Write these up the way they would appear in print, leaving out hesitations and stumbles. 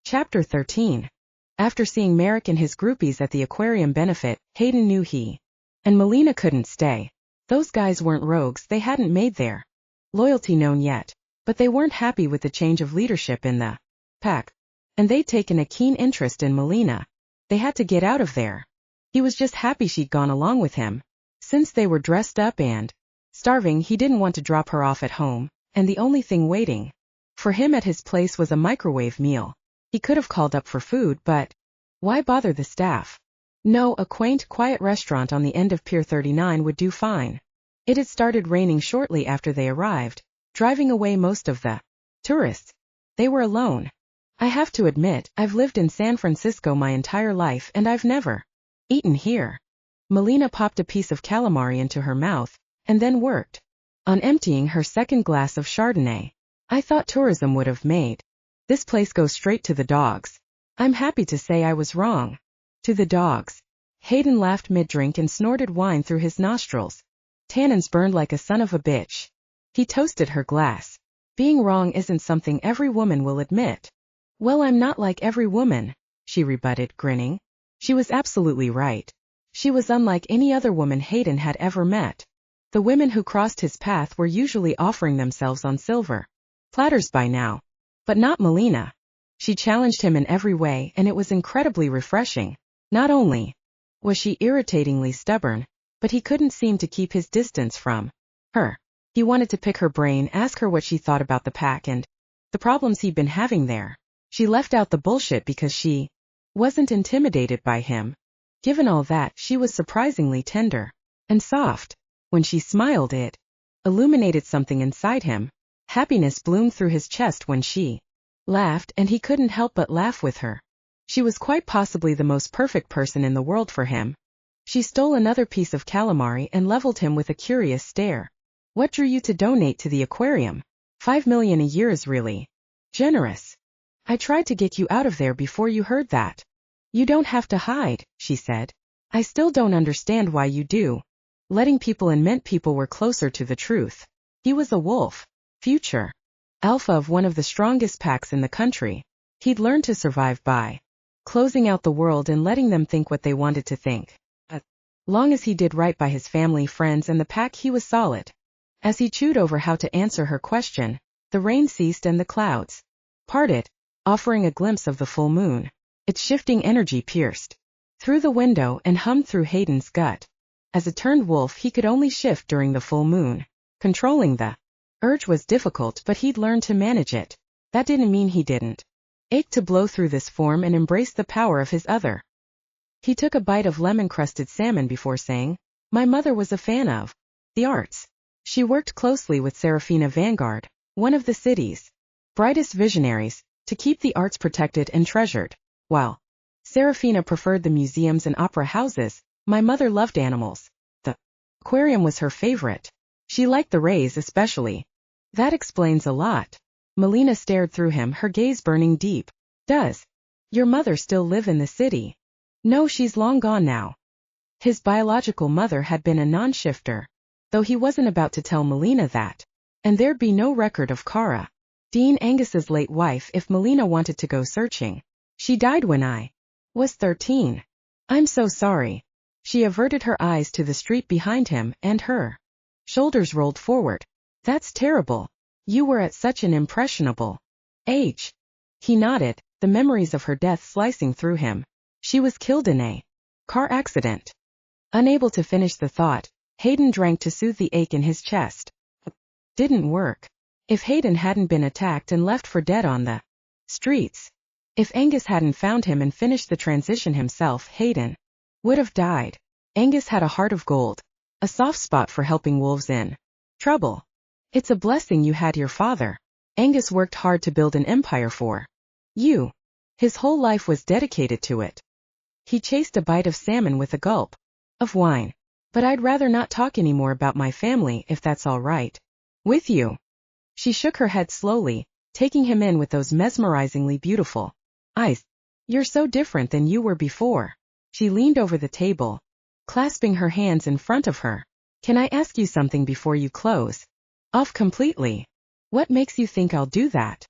Chapter 13. After seeing Merrick and his groupies at the aquarium benefit, Hayden knew he and Melina couldn't stay. Those guys weren't rogues, they hadn't made their loyalty known yet, but they weren't happy with the change of leadership in the pack, and they'd taken a keen interest in Melina. They had to get out of there. He was just happy she'd gone along with him. Since they were dressed up and starving, he didn't want to drop her off at home, and the only thing waiting for him at his place was a microwave meal. He could have called up for food, but why bother the staff? No, a quaint, quiet restaurant on the end of Pier 39 would do fine. It had started raining shortly after they arrived, driving away most of the tourists. They were alone. I have to admit, I've lived in San Francisco my entire life and I've never eaten here. Melina popped a piece of calamari into her mouth, and then worked on emptying her second glass of Chardonnay. I thought tourism would have made this place go straight to the dogs. I'm happy to say I was wrong. To the dogs. Hayden laughed mid-drink and snorted wine through his nostrils. Tannins burned like a son of a bitch. He toasted her glass. Being wrong isn't something every woman will admit. Well, I'm not like every woman, she rebutted, grinning. She was absolutely right. She was unlike any other woman Hayden had ever met. The women who crossed his path were usually offering themselves on silver platters by now. But not Melina. She challenged him in every way, and it was incredibly refreshing. Not only was she irritatingly stubborn, but he couldn't seem to keep his distance from her. He wanted to pick her brain, ask her what she thought about the pack and the problems he'd been having there. She left out the bullshit because she wasn't intimidated by him. Given all that, she was surprisingly tender and soft. When she smiled, it illuminated something inside him. Happiness bloomed through his chest when she laughed, and he couldn't help but laugh with her. She was quite possibly the most perfect person in the world for him. She stole another piece of calamari and leveled him with a curious stare. What drew you to donate to the aquarium? $5 million a year is really generous. I tried to get you out of there before you heard that. You don't have to hide, she said. I still don't understand why you do. Letting people in meant people were closer to the truth. He was a wolf. Future alpha of one of the strongest packs in the country. He'd learned to survive by closing out the world and letting them think what they wanted to think. As long as he did right by his family, friends, and the pack, he was solid. As he chewed over how to answer her question, the rain ceased and the clouds parted, offering a glimpse of the full moon. Its shifting energy pierced through the window and hummed through Hayden's gut. As a turned wolf, he could only shift during the full moon. Controlling the urge was difficult, but he'd learned to manage it. That didn't mean he didn't ache to blow through this form and embrace the power of his other. He took a bite of lemon-crusted salmon before saying, My mother was a fan of the arts. She worked closely with Serafina Vanguard, one of the city's brightest visionaries, to keep the arts protected and treasured. While Serafina preferred the museums and opera houses, my mother loved animals. The aquarium was her favorite. She liked the rays especially. That explains a lot. Melina stared through him, her gaze burning deep. Does your mother still live in the city? No, she's long gone now. His biological mother had been a non-shifter, though he wasn't about to tell Melina that. And there'd be no record of Cara, Dean Angus's late wife, if Melina wanted to go searching. She died when I was 13. I'm so sorry. She averted her eyes to the street behind him, and her shoulders rolled forward. That's terrible. You were at such an impressionable age. He nodded, the memories of her death slicing through him. She was killed in a car accident. Unable to finish the thought, Hayden drank to soothe the ache in his chest. Didn't work. If Hayden hadn't been attacked and left for dead on the streets, if Angus hadn't found him and finished the transition himself, Hayden would have died. Angus had a heart of gold, a soft spot for helping wolves in trouble. It's a blessing you had your father. Angus worked hard to build an empire for you. His whole life was dedicated to it. He chased a bite of salmon with a gulp of wine. But I'd rather not talk anymore about my family, if that's all right with you. She shook her head slowly, taking him in with those mesmerizingly beautiful eyes. You're so different than you were before. She leaned over the table, clasping her hands in front of her. Can I ask you something before you close off completely? What makes you think I'll do that?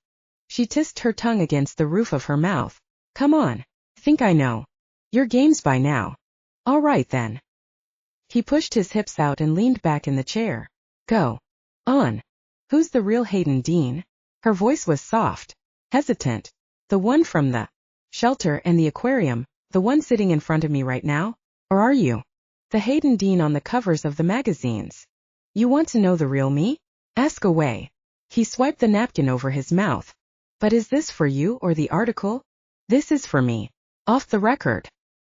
She tissed her tongue against the roof of her mouth. Come on. Think I know. Your game's by now. All right then. He pushed his hips out and leaned back in the chair. Go on. Who's the real Hayden Dean? Her voice was soft, hesitant. The one from the shelter and the aquarium, the one sitting in front of me right now? Or are you the Hayden Dean on the covers of the magazines? You want to know the real me? Ask away. He swiped the napkin over his mouth. But is this for you or the article? This is for me. Off the record.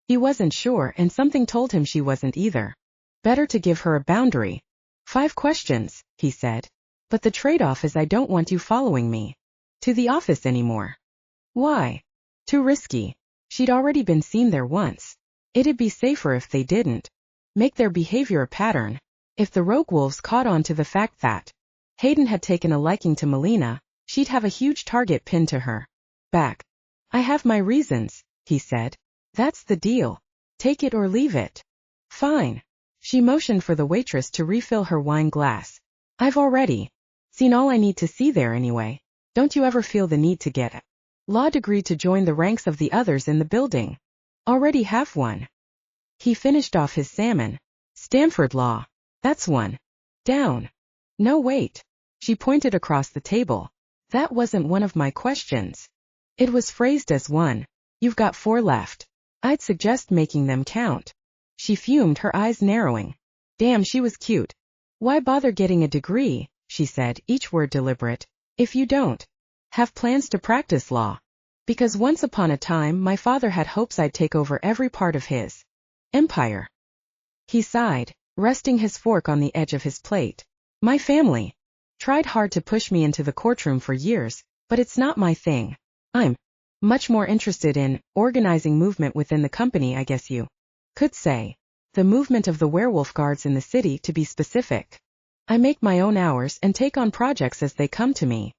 He wasn't sure, and something told him she wasn't either. Better to give her a boundary. 5 questions, he said. But the trade-off is I don't want you following me to the office anymore. Why? Too risky. She'd already been seen there once. It'd be safer if they didn't make their behavior a pattern. If the rogue wolves caught on to the fact that Hayden had taken a liking to Melina, she'd have a huge target pinned to her back. I have my reasons, he said. That's the deal. Take it or leave it. Fine. She motioned for the waitress to refill her wine glass. I've already seen all I need to see there anyway. Don't you ever feel the need to get a law degree to join the ranks of the others in the building? Already have one. He finished off his salmon. Stanford Law. That's one. Down. No, wait. She pointed across the table. That wasn't one of my questions. It was phrased as one. You've got 4 left. I'd suggest making them count. She fumed, her eyes narrowing. Damn, she was cute. Why bother getting a degree, she said, each word deliberate, if you don't have plans to practice law? Because once upon a time my father had hopes I'd take over every part of his empire. He sighed, resting his fork on the edge of his plate. My family tried hard to push me into the courtroom for years, but it's not my thing. I'm much more interested in organizing movement within the company, I guess you could say. The movement of the werewolf guards in the city, to be specific. I make my own hours and take on projects as they come to me.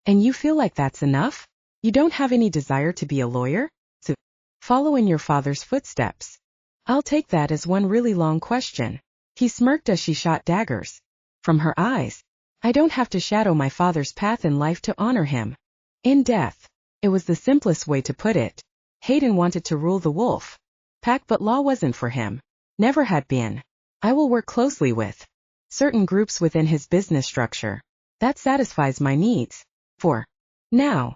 And you feel like that's enough? You don't have any desire to be a lawyer? To follow in your father's footsteps? I'll take that as one really long question. He smirked as she shot daggers from her eyes. I don't have to shadow my father's path in life to honor him in death. It was the simplest way to put it. Hayden wanted to rule the wolf pack, but law wasn't for him. Never had been. I will work closely with certain groups within his business structure. That satisfies my needs. For now.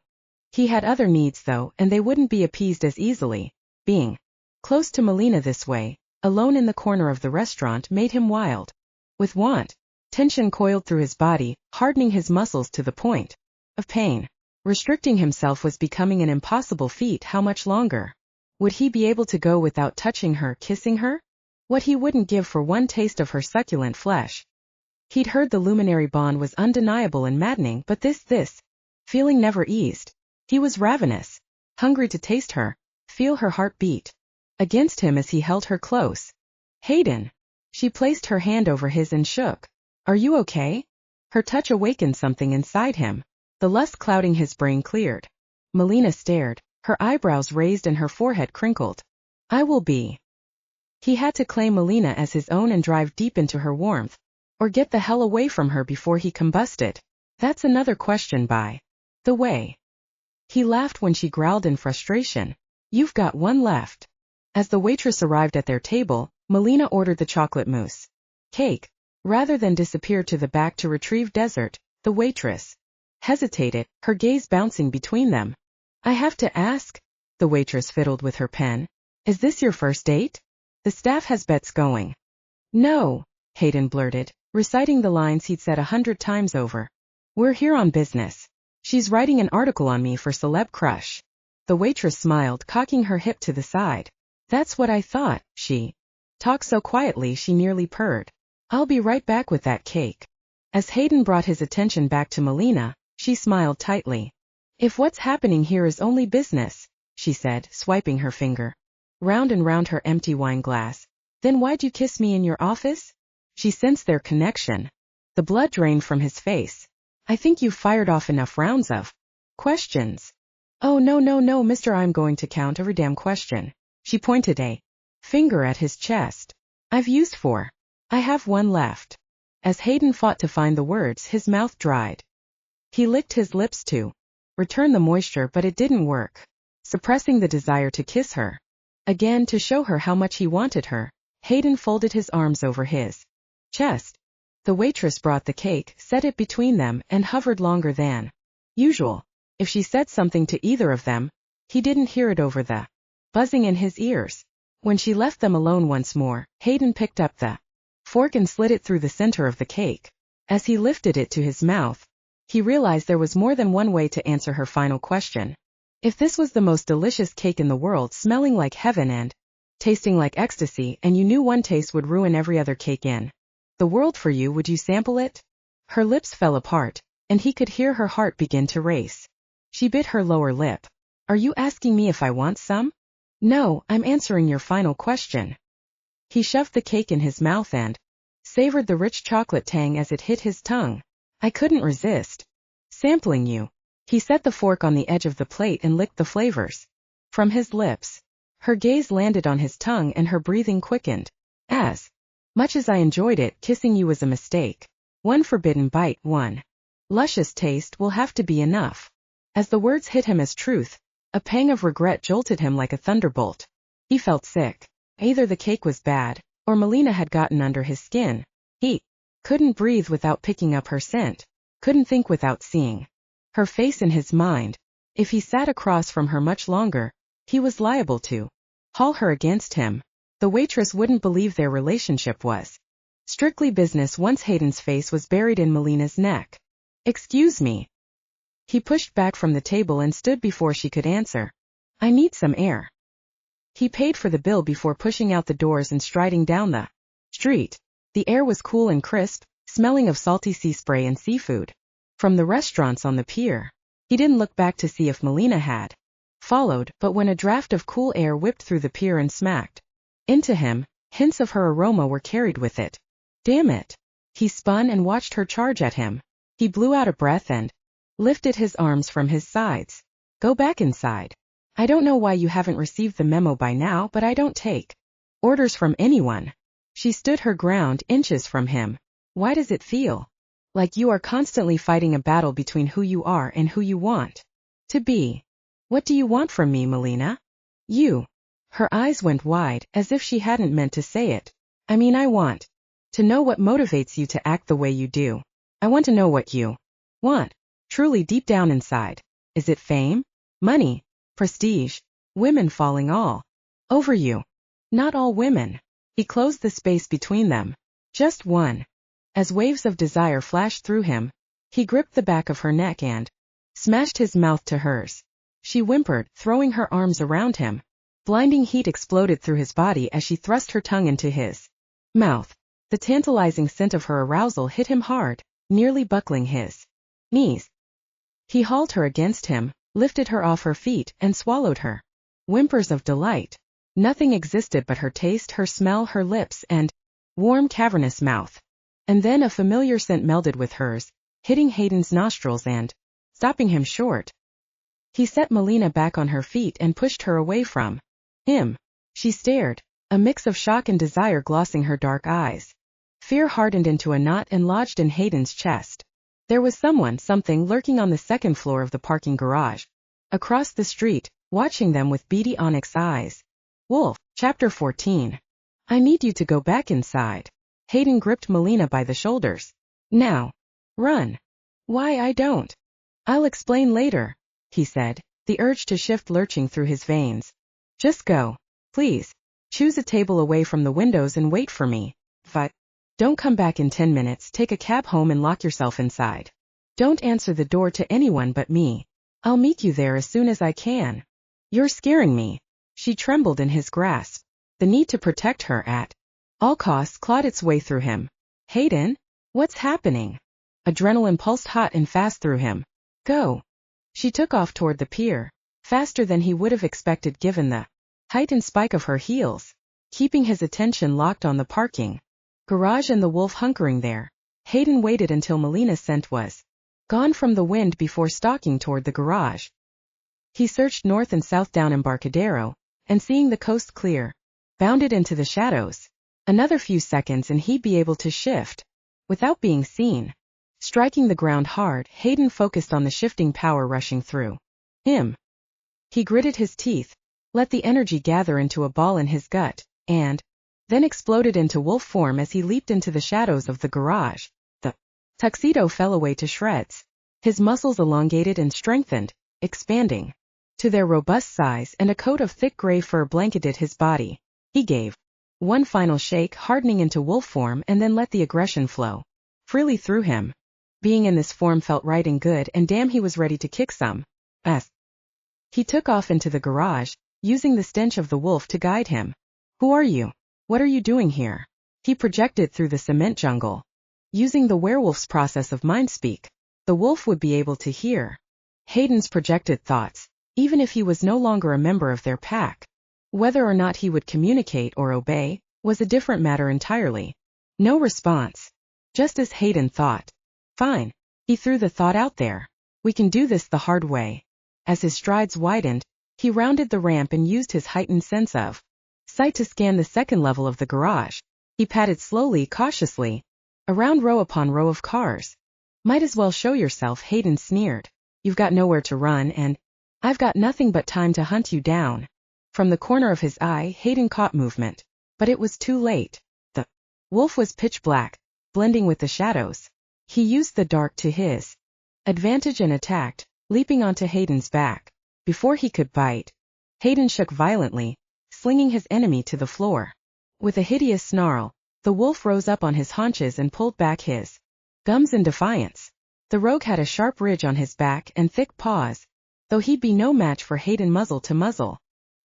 He had other needs though, and they wouldn't be appeased as easily. Being close to Melina this way, alone in the corner of the restaurant, made him wild with want. Tension coiled through his body, hardening his muscles to the point of pain. Restricting himself was becoming an impossible feat. How much longer would he be able to go without touching her, kissing her? What he wouldn't give for one taste of her succulent flesh. He'd heard the luminary bond was undeniable and maddening, but this feeling never eased. He was ravenous, hungry to taste her, feel her heart beat against him as he held her close. Hayden. She placed her hand over his and shook. Are you okay? Her touch awakened something inside him. The lust clouding his brain cleared. Melina stared, her eyebrows raised and her forehead crinkled. I will be. He had to claim Melina as his own and drive deep into her warmth, or get the hell away from her before he combusted. That's another question, by the way. He laughed when she growled in frustration. You've got 1 left. As the waitress arrived at their table, Melina ordered the chocolate mousse cake. Rather than disappear to the back to retrieve dessert, the waitress hesitated, her gaze bouncing between them. I have to ask, the waitress fiddled with her pen. Is this your first date? The staff has bets going. No, Hayden blurted, reciting the lines he'd said 100 times over. We're here on business. She's writing an article on me for Celeb Crush. The waitress smiled, cocking her hip to the side. That's what I thought. She talked so quietly she nearly purred. I'll be right back with that cake. As Hayden brought his attention back to Melina, she smiled tightly. If what's happening here is only business, she said, swiping her finger round and round her empty wine glass, then why'd you kiss me in your office? She sensed their connection. The blood drained from his face. I think you've fired off enough rounds of questions. Oh no, mister, I'm going to count every damn question. She pointed a finger at his chest. I've used 4. I have 1 left. As Hayden fought to find the words, his mouth dried. He licked his lips to return the moisture, but it didn't work. Suppressing the desire to kiss her. Again, to show her how much he wanted her, Hayden folded his arms over his chest. The waitress brought the cake, set it between them, and hovered longer than usual. If she said something to either of them, he didn't hear it over the buzzing in his ears. When she left them alone once more, Hayden picked up the fork and slid it through the center of the cake. As he lifted it to his mouth, he realized there was more than one way to answer her final question. If this was the most delicious cake in the world, smelling like heaven and tasting like ecstasy, and you knew one taste would ruin every other cake in the world for you, would you sample it? Her lips fell apart, and he could hear her heart begin to race. She bit her lower lip. Are you asking me if I want some? No, I'm answering your final question. He shoved the cake in his mouth and savored the rich chocolate tang as it hit his tongue. I couldn't resist sampling you. He set the fork on the edge of the plate and licked the flavors from his lips. Her gaze landed on his tongue and her breathing quickened. As much as I enjoyed it, kissing you was a mistake. One forbidden bite, one luscious taste will have to be enough. As the words hit him as truth, a pang of regret jolted him like a thunderbolt. He felt sick. Either the cake was bad, or Melina had gotten under his skin. He couldn't breathe without picking up her scent, couldn't think without seeing her face in his mind. If he sat across from her much longer, he was liable to haul her against him. The waitress wouldn't believe their relationship was strictly business once Hayden's face was buried in Melina's neck. Excuse me. He pushed back from the table and stood before she could answer. I need some air. He paid for the bill before pushing out the doors and striding down the street. The air was cool and crisp, smelling of salty sea spray and seafood from the restaurants on the pier. He didn't look back to see if Melina had followed, but when a draft of cool air whipped through the pier and smacked into him, hints of her aroma were carried with it. Damn it. He spun and watched her charge at him. He blew out a breath and lifted his arms from his sides. Go back inside. I don't know why you haven't received the memo by now, but I don't take orders from anyone. She stood her ground, inches from him. Why does it feel like you are constantly fighting a battle between who you are and who you want to be? What do you want from me, Melina? You. Her eyes went wide, as if she hadn't meant to say it. I mean, I want to know what motivates you to act the way you do. I want to know what you want, truly deep down inside. Is it fame? Money? Prestige? Women falling all over you? Not all women. He closed the space between them. Just one. As waves of desire flashed through him, he gripped the back of her neck and smashed his mouth to hers. She whimpered, throwing her arms around him. Blinding heat exploded through his body as she thrust her tongue into his mouth. The tantalizing scent of her arousal hit him hard, nearly buckling his knees. He hauled her against him, lifted her off her feet, and swallowed her. Whimpers of delight. Nothing existed but her taste, her smell, her lips, and warm, cavernous mouth. And then a familiar scent melded with hers, hitting Hayden's nostrils and stopping him short. He set Melina back on her feet and pushed her away from him. She stared, a mix of shock and desire glossing her dark eyes. Fear hardened into a knot and lodged in Hayden's chest. There was something lurking on the second floor of the parking garage, across the street, watching them with beady onyx eyes. Wolf, Chapter 14. I need you to go back inside. Hayden gripped Melina by the shoulders. Now. Run. Why I don't. I'll explain later, he said, the urge to shift lurching through his veins. Just go. Please. Choose a table away from the windows and wait for me. But don't come back in 10 minutes, take a cab home and lock yourself inside. Don't answer the door to anyone but me. I'll meet you there as soon as I can. You're scaring me. She trembled in his grasp. The need to protect her at all costs clawed its way through him. Hayden? What's happening? Adrenaline pulsed hot and fast through him. Go. She took off toward the pier, faster than he would have expected given the height and spike of her heels, keeping his attention locked on the parking garage and the wolf hunkering there. Hayden waited until Melina's scent was gone from the wind before stalking toward the garage. He searched north and south down Embarcadero, and seeing the coast clear, bounded into the shadows. Another few seconds and he'd be able to shift, without being seen. Striking the ground hard, Hayden focused on the shifting power rushing through him. He gritted his teeth, let the energy gather into a ball in his gut, and then exploded into wolf form as he leaped into the shadows of the garage. The tuxedo fell away to shreds. His muscles elongated and strengthened, expanding to their robust size, and a coat of thick gray fur blanketed his body. He gave one final shake, hardening into wolf form, and then let the aggression flow freely through him. Being in this form felt right and good, and damn, he was ready to kick some ass. He took off into the garage, using the stench of the wolf to guide him. Who are you? What are you doing here? He projected through the cement jungle. Using the werewolf's process of mind speak, the wolf would be able to hear Hayden's projected thoughts, even if he was no longer a member of their pack. Whether or not he would communicate or obey was a different matter entirely. No response. Just as Hayden thought. Fine. He threw the thought out there. We can do this the hard way. As his strides widened, he rounded the ramp and used his heightened sense of sight to scan the second level of the garage. He padded slowly, cautiously, around row upon row of cars. Might as well show yourself, Hayden sneered. You've got nowhere to run, and I've got nothing but time to hunt you down. From the corner of his eye, Hayden caught movement, but it was too late. The wolf was pitch black, blending with the shadows. He used the dark to his advantage and attacked, leaping onto Hayden's back. Before he could bite, Hayden shook violently, slinging his enemy to the floor. With a hideous snarl, the wolf rose up on his haunches and pulled back his gums in defiance. The rogue had a sharp ridge on his back and thick paws, though he'd be no match for Hayden muzzle to muzzle.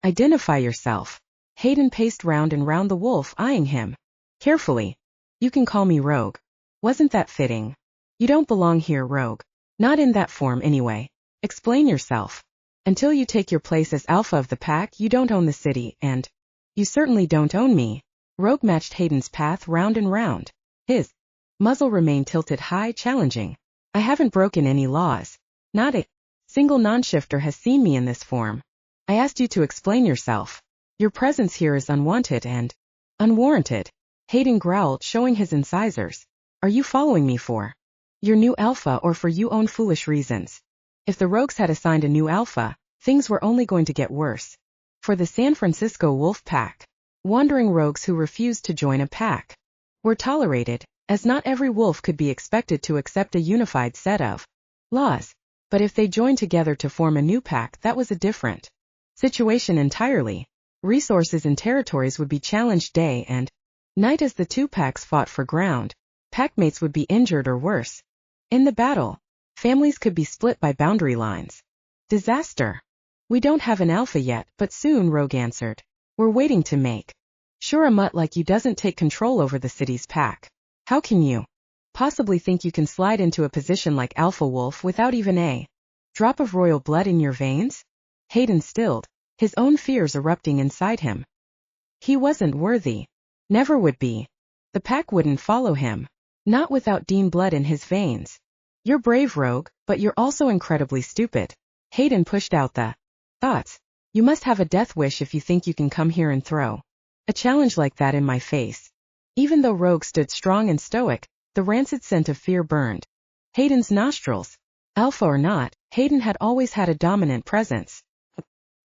Identify yourself. Hayden paced round and round the wolf, eyeing him carefully. You can call me Rogue. Wasn't that fitting? You don't belong here, Rogue. Not in that form anyway. Explain yourself. Until you take your place as alpha of the pack, you don't own the city, and you certainly don't own me. Rogue matched Hayden's path round and round. His muzzle remained tilted high, challenging. I haven't broken any laws. Not a single non-shifter has seen me in this form. I asked you to explain yourself. Your presence here is unwanted and unwarranted. Hayden growled, showing his incisors. Are you following me for your new alpha or for your own foolish reasons? If the rogues had assigned a new alpha, things were only going to get worse. For the San Francisco Wolf Pack, wandering rogues who refused to join a pack were tolerated, as not every wolf could be expected to accept a unified set of laws. But if they joined together to form a new pack, that was a different situation entirely. Resources and territories would be challenged day and night as the two packs fought for ground. Packmates would be injured or worse. In the battle, families could be split by boundary lines. Disaster. We don't have an alpha yet, but soon, Rogue answered. We're waiting to make sure a mutt like you doesn't take control over the city's pack. How can you possibly think you can slide into a position like Alpha Wolf without even a drop of royal blood in your veins? Hayden stilled, his own fears erupting inside him. He wasn't worthy. Never would be. The pack wouldn't follow him. Not without Dean blood in his veins. You're brave, Rogue, but you're also incredibly stupid. Hayden pushed out the thoughts. You must have a death wish if you think you can come here and throw a challenge like that in my face. Even though Rogue stood strong and stoic, the rancid scent of fear burned Hayden's nostrils. Alpha or not, Hayden had always had a dominant presence.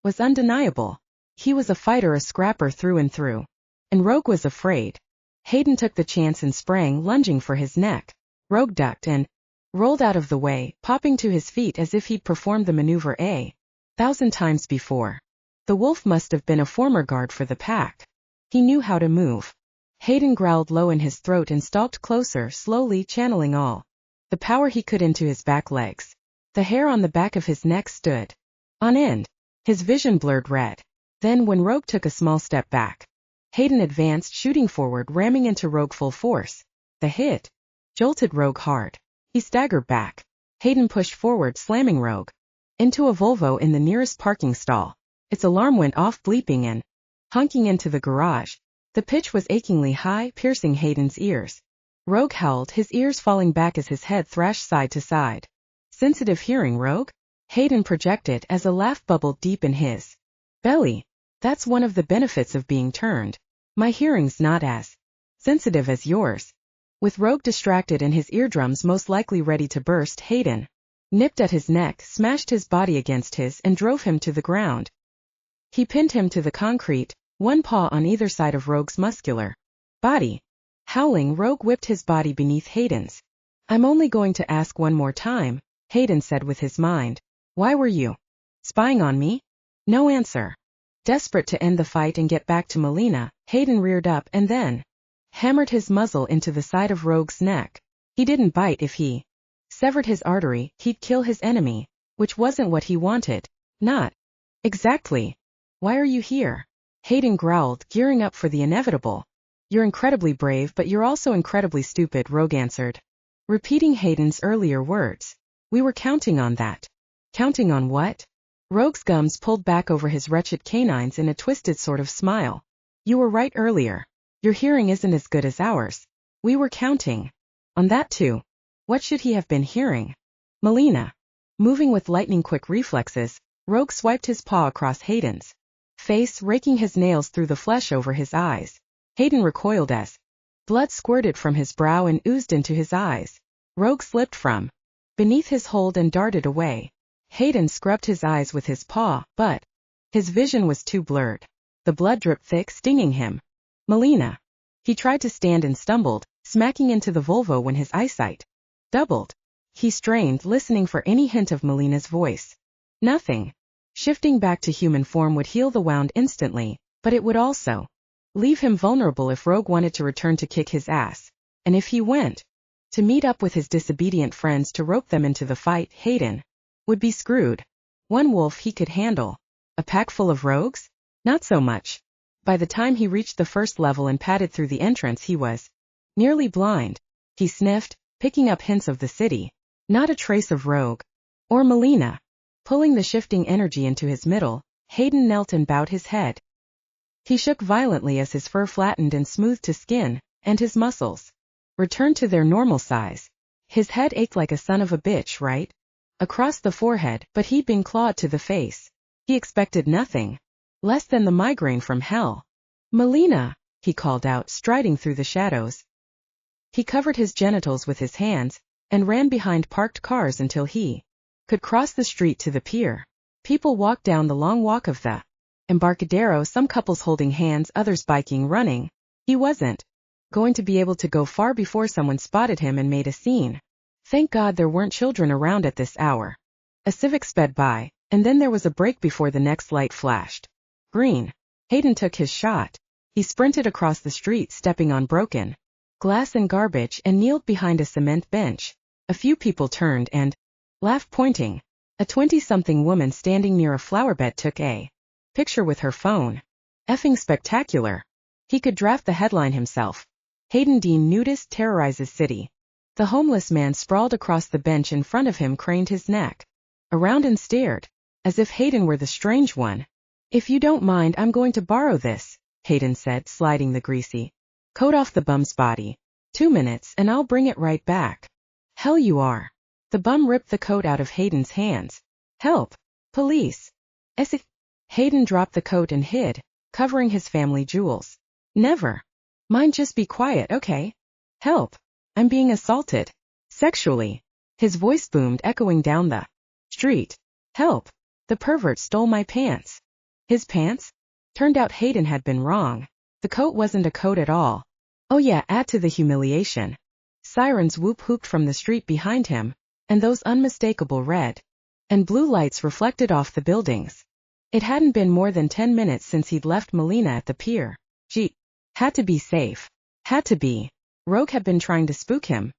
Was undeniable. He was a fighter, a scrapper through and through. And Rogue was afraid. Hayden took the chance and sprang, lunging for his neck. Rogue ducked and rolled out of the way, popping to his feet as if he'd performed the maneuver 1,000 times before. The wolf must have been a former guard for the pack. He knew how to move. Hayden growled low in his throat and stalked closer, slowly channeling all the power he could into his back legs. The hair on the back of his neck stood on end. His vision blurred red. Then, when Rogue took a small step back, Hayden advanced, shooting forward, ramming into Rogue full force. The hit jolted Rogue hard. He staggered back. Hayden pushed forward, slamming Rogue into a Volvo in the nearest parking stall. Its alarm went off, bleeping and honking into the garage. The pitch was achingly high, piercing Hayden's ears. Rogue howled, his ears falling back as his head thrashed side to side. Sensitive hearing, Rogue? Hayden projected as a laugh bubbled deep in his belly. That's one of the benefits of being turned. My hearing's not as sensitive as yours. With Rogue distracted and his eardrums most likely ready to burst, Hayden nipped at his neck, smashed his body against his, and drove him to the ground. He pinned him to the concrete, one paw on either side of Rogue's muscular body. Howling, Rogue whipped his body beneath Hayden's. "I'm only going to ask one more time," Hayden said with his mind. "Why were you spying on me?" No answer. Desperate to end the fight and get back to Melina, Hayden reared up and then hammered his muzzle into the side of Rogue's neck. He didn't bite. If he severed his artery, he'd kill his enemy, which wasn't what he wanted. Not exactly. "Why are you here?" Hayden growled, gearing up for the inevitable. "You're incredibly brave, but you're also incredibly stupid," Rogue answered, repeating Hayden's earlier words. "We were counting on that." "Counting on what?" Rogue's gums pulled back over his wretched canines in a twisted sort of smile. "You were right earlier. Your hearing isn't as good as ours. We were counting on that too." What should he have been hearing? Melina. Moving with lightning-quick reflexes, Rogue swiped his paw across Hayden's face, raking his nails through the flesh over his eyes. Hayden recoiled as blood squirted from his brow and oozed into his eyes. Rogue slipped from beneath his hold and darted away. Hayden scrubbed his eyes with his paw, but his vision was too blurred. The blood dripped thick, stinging him. "Melina." He tried to stand and stumbled, smacking into the Volvo when his eyesight doubled. He strained, listening for any hint of Melina's voice. Nothing. Shifting back to human form would heal the wound instantly, but it would also leave him vulnerable if Rogue wanted to return to kick his ass. And if he went to meet up with his disobedient friends to rope them into the fight, Hayden would be screwed. One wolf he could handle. A pack full of rogues? Not so much. By the time he reached the first level and padded through the entrance, he was nearly blind. He sniffed, picking up hints of the city. Not a trace of Rogue or Melina. Pulling the shifting energy into his middle, Hayden knelt and bowed his head. He shook violently as his fur flattened and smoothed to skin, and his muscles returned to their normal size. His head ached like a son of a bitch right across the forehead, but he'd been clawed to the face. He expected nothing less than the migraine from hell. "Melina," he called out, striding through the shadows. He covered his genitals with his hands and ran behind parked cars until he could cross the street to the pier. People walked down the long walk of the Embarcadero, some couples holding hands, others biking, running. He wasn't going to be able to go far before someone spotted him and made a scene. Thank God there weren't children around at this hour. A Civic sped by, and then there was a break before the next light flashed green. Hayden took his shot. He sprinted across the street, stepping on broken glass and garbage, and kneeled behind a cement bench. A few people turned and laughed, pointing. A 20-something woman standing near a flower bed took a picture with her phone. Effing spectacular. He could draft the headline himself. Hayden Dean Nudist Terrorizes City. The homeless man sprawled across the bench in front of him, craned his neck around and stared, as if Hayden were the strange one. "If you don't mind, I'm going to borrow this," Hayden said, sliding the greasy coat off the bum's body. 2 minutes, and I'll bring it right back." "Hell you are." The bum ripped the coat out of Hayden's hands. "Help. Police." "It." Hayden dropped the coat and hid, covering his family jewels. "Never mind, just be quiet, okay? Help. I'm being assaulted. Sexually." His voice boomed, echoing down the street. "Help. The pervert stole my pants." His pants? Turned out Hayden had been wrong. The coat wasn't a coat at all. Oh yeah, add to the humiliation. Sirens whoop-hooped from the street behind him, and those unmistakable red and blue lights reflected off the buildings. It hadn't been more than 10 minutes since he'd left Melina at the pier. Gee, had to be safe. Had to be. Rogue had been trying to spook him.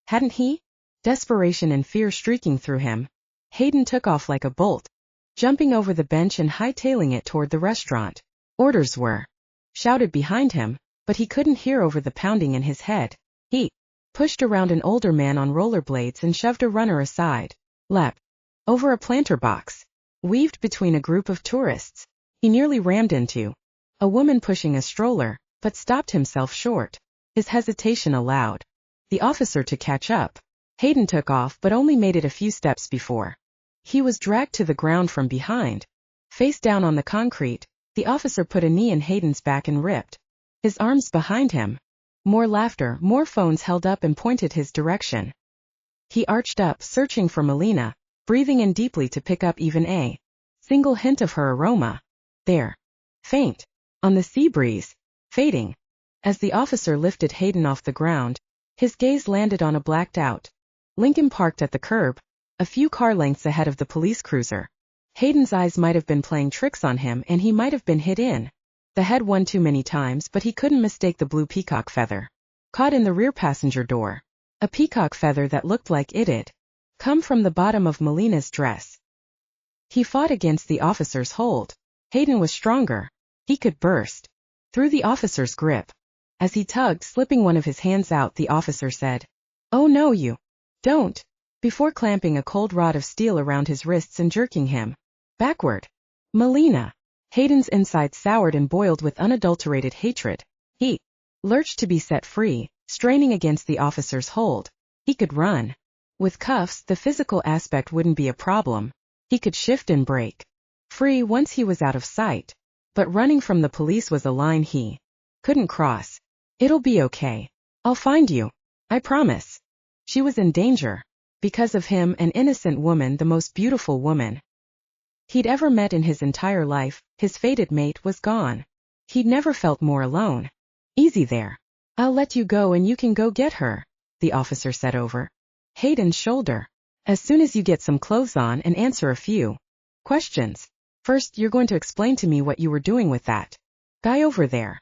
Hadn't he? Desperation and fear streaking through him, Hayden took off like a bolt, jumping over the bench and hightailing it toward the restaurant. Orders were shouted behind him, but he couldn't hear over the pounding in his head. He pushed around an older man on rollerblades and shoved a runner aside, leapt over a planter box, weaved between a group of tourists. He nearly rammed into a woman pushing a stroller, but stopped himself short. His hesitation allowed the officer to catch up. Hayden took off, but only made it a few steps before he was dragged to the ground from behind. Face down on the concrete, the officer put a knee in Hayden's back and ripped his arms behind him. More laughter, more phones held up and pointed his direction. He arched up, searching for Melina, breathing in deeply to pick up even a single hint of her aroma. There. Faint. On the sea breeze. Fading. As the officer lifted Hayden off the ground, his gaze landed on a blacked-out Lincoln parked at the curb, a few car lengths ahead of the police cruiser. Hayden's eyes might have been playing tricks on him and he might have been hit in the head one too many times, but he couldn't mistake the blue peacock feather caught in the rear passenger door. A peacock feather that looked like it'd come from the bottom of Melina's dress. He fought against the officer's hold. Hayden was stronger. He could burst through the officer's grip. As he tugged, slipping one of his hands out, the officer said, "Oh no, you don't," before clamping a cold rod of steel around his wrists and jerking him backward. Melina. Hayden's insides soured and boiled with unadulterated hatred. He lurched to be set free, straining against the officer's hold. He could run. With cuffs, the physical aspect wouldn't be a problem. He could shift and break free once he was out of sight. But running from the police was a line he couldn't cross. "It'll be okay. I'll find you. I promise." She was in danger. Because of him, an innocent woman, the most beautiful woman he'd ever met in his entire life, his fated mate, was gone. He'd never felt more alone. "Easy there. I'll let you go and you can go get her," the officer said over Hayden's shoulder. "As soon as you get some clothes on and answer a few questions. First, you're going to explain to me what you were doing with that guy over there."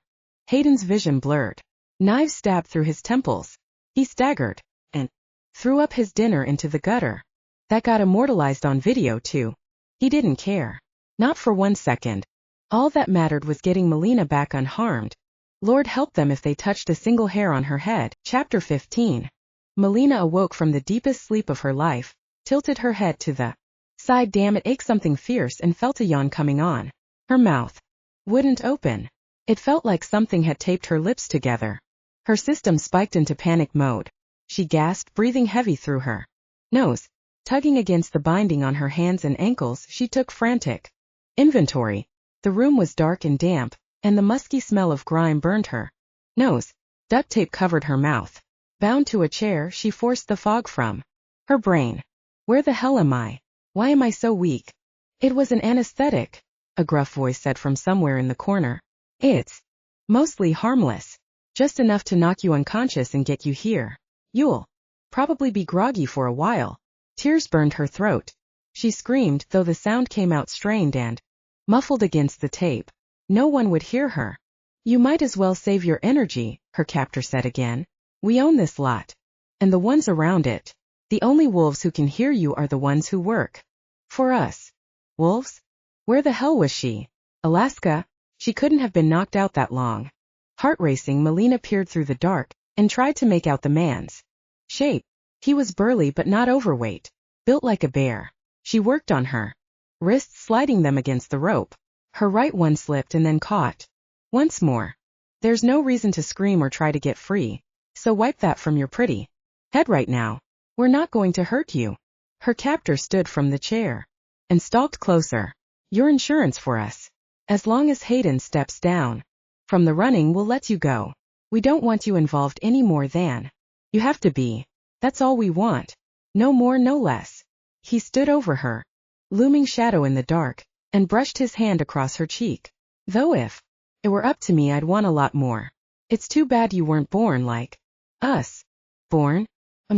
Hayden's vision blurred. Knives stabbed through his temples. He staggered and threw up his dinner into the gutter. That got immortalized on video too. He didn't care. Not for 1 second. All that mattered was getting Melina back unharmed. Lord help them if they touched a single hair on her head. Chapter 15. Melina awoke from the deepest sleep of her life, tilted her head to the side. Damn, it ached something fierce, and felt a yawn coming on. Her mouth wouldn't open. It felt like something had taped her lips together. Her system spiked into panic mode. She gasped, breathing heavy through her nose. Tugging against the binding on her hands and ankles, she took frantic inventory. The room was dark and damp, and the musky smell of grime burned her nose. Duct tape covered her mouth. Bound to a chair, she forced the fog from her brain. "Where the hell am I? Why am I so weak?" "It was an anesthetic," a gruff voice said from somewhere in the corner. "It's mostly harmless. Just enough to knock you unconscious and get you here. You'll probably be groggy for a while." Tears burned her throat. She screamed, though the sound came out strained and muffled against the tape. No one would hear her. "You might as well save your energy," her captor said again. "We own this lot. And the ones around it. The only wolves who can hear you are the ones who work for us." Wolves? Where the hell was she? Alaska? She couldn't have been knocked out that long. Heart racing, Melina peered through the dark and tried to make out the man's shape. He was burly but not overweight, built like a bear. She worked on her wrists, sliding them against the rope. Her right one slipped and then caught. Once more. "There's no reason to scream or try to get free, so wipe that from your pretty head right now. We're not going to hurt you." Her captor stood from the chair and stalked closer. "Your insurance for us. As long as Hayden steps down from the running, we'll let you go. We don't want you involved any more than you have to be. That's all we want. No more, no less." He stood over her, looming shadow in the dark, and brushed his hand across her cheek. "Though if it were up to me, I'd want a lot more. It's too bad you weren't born like us." "Born?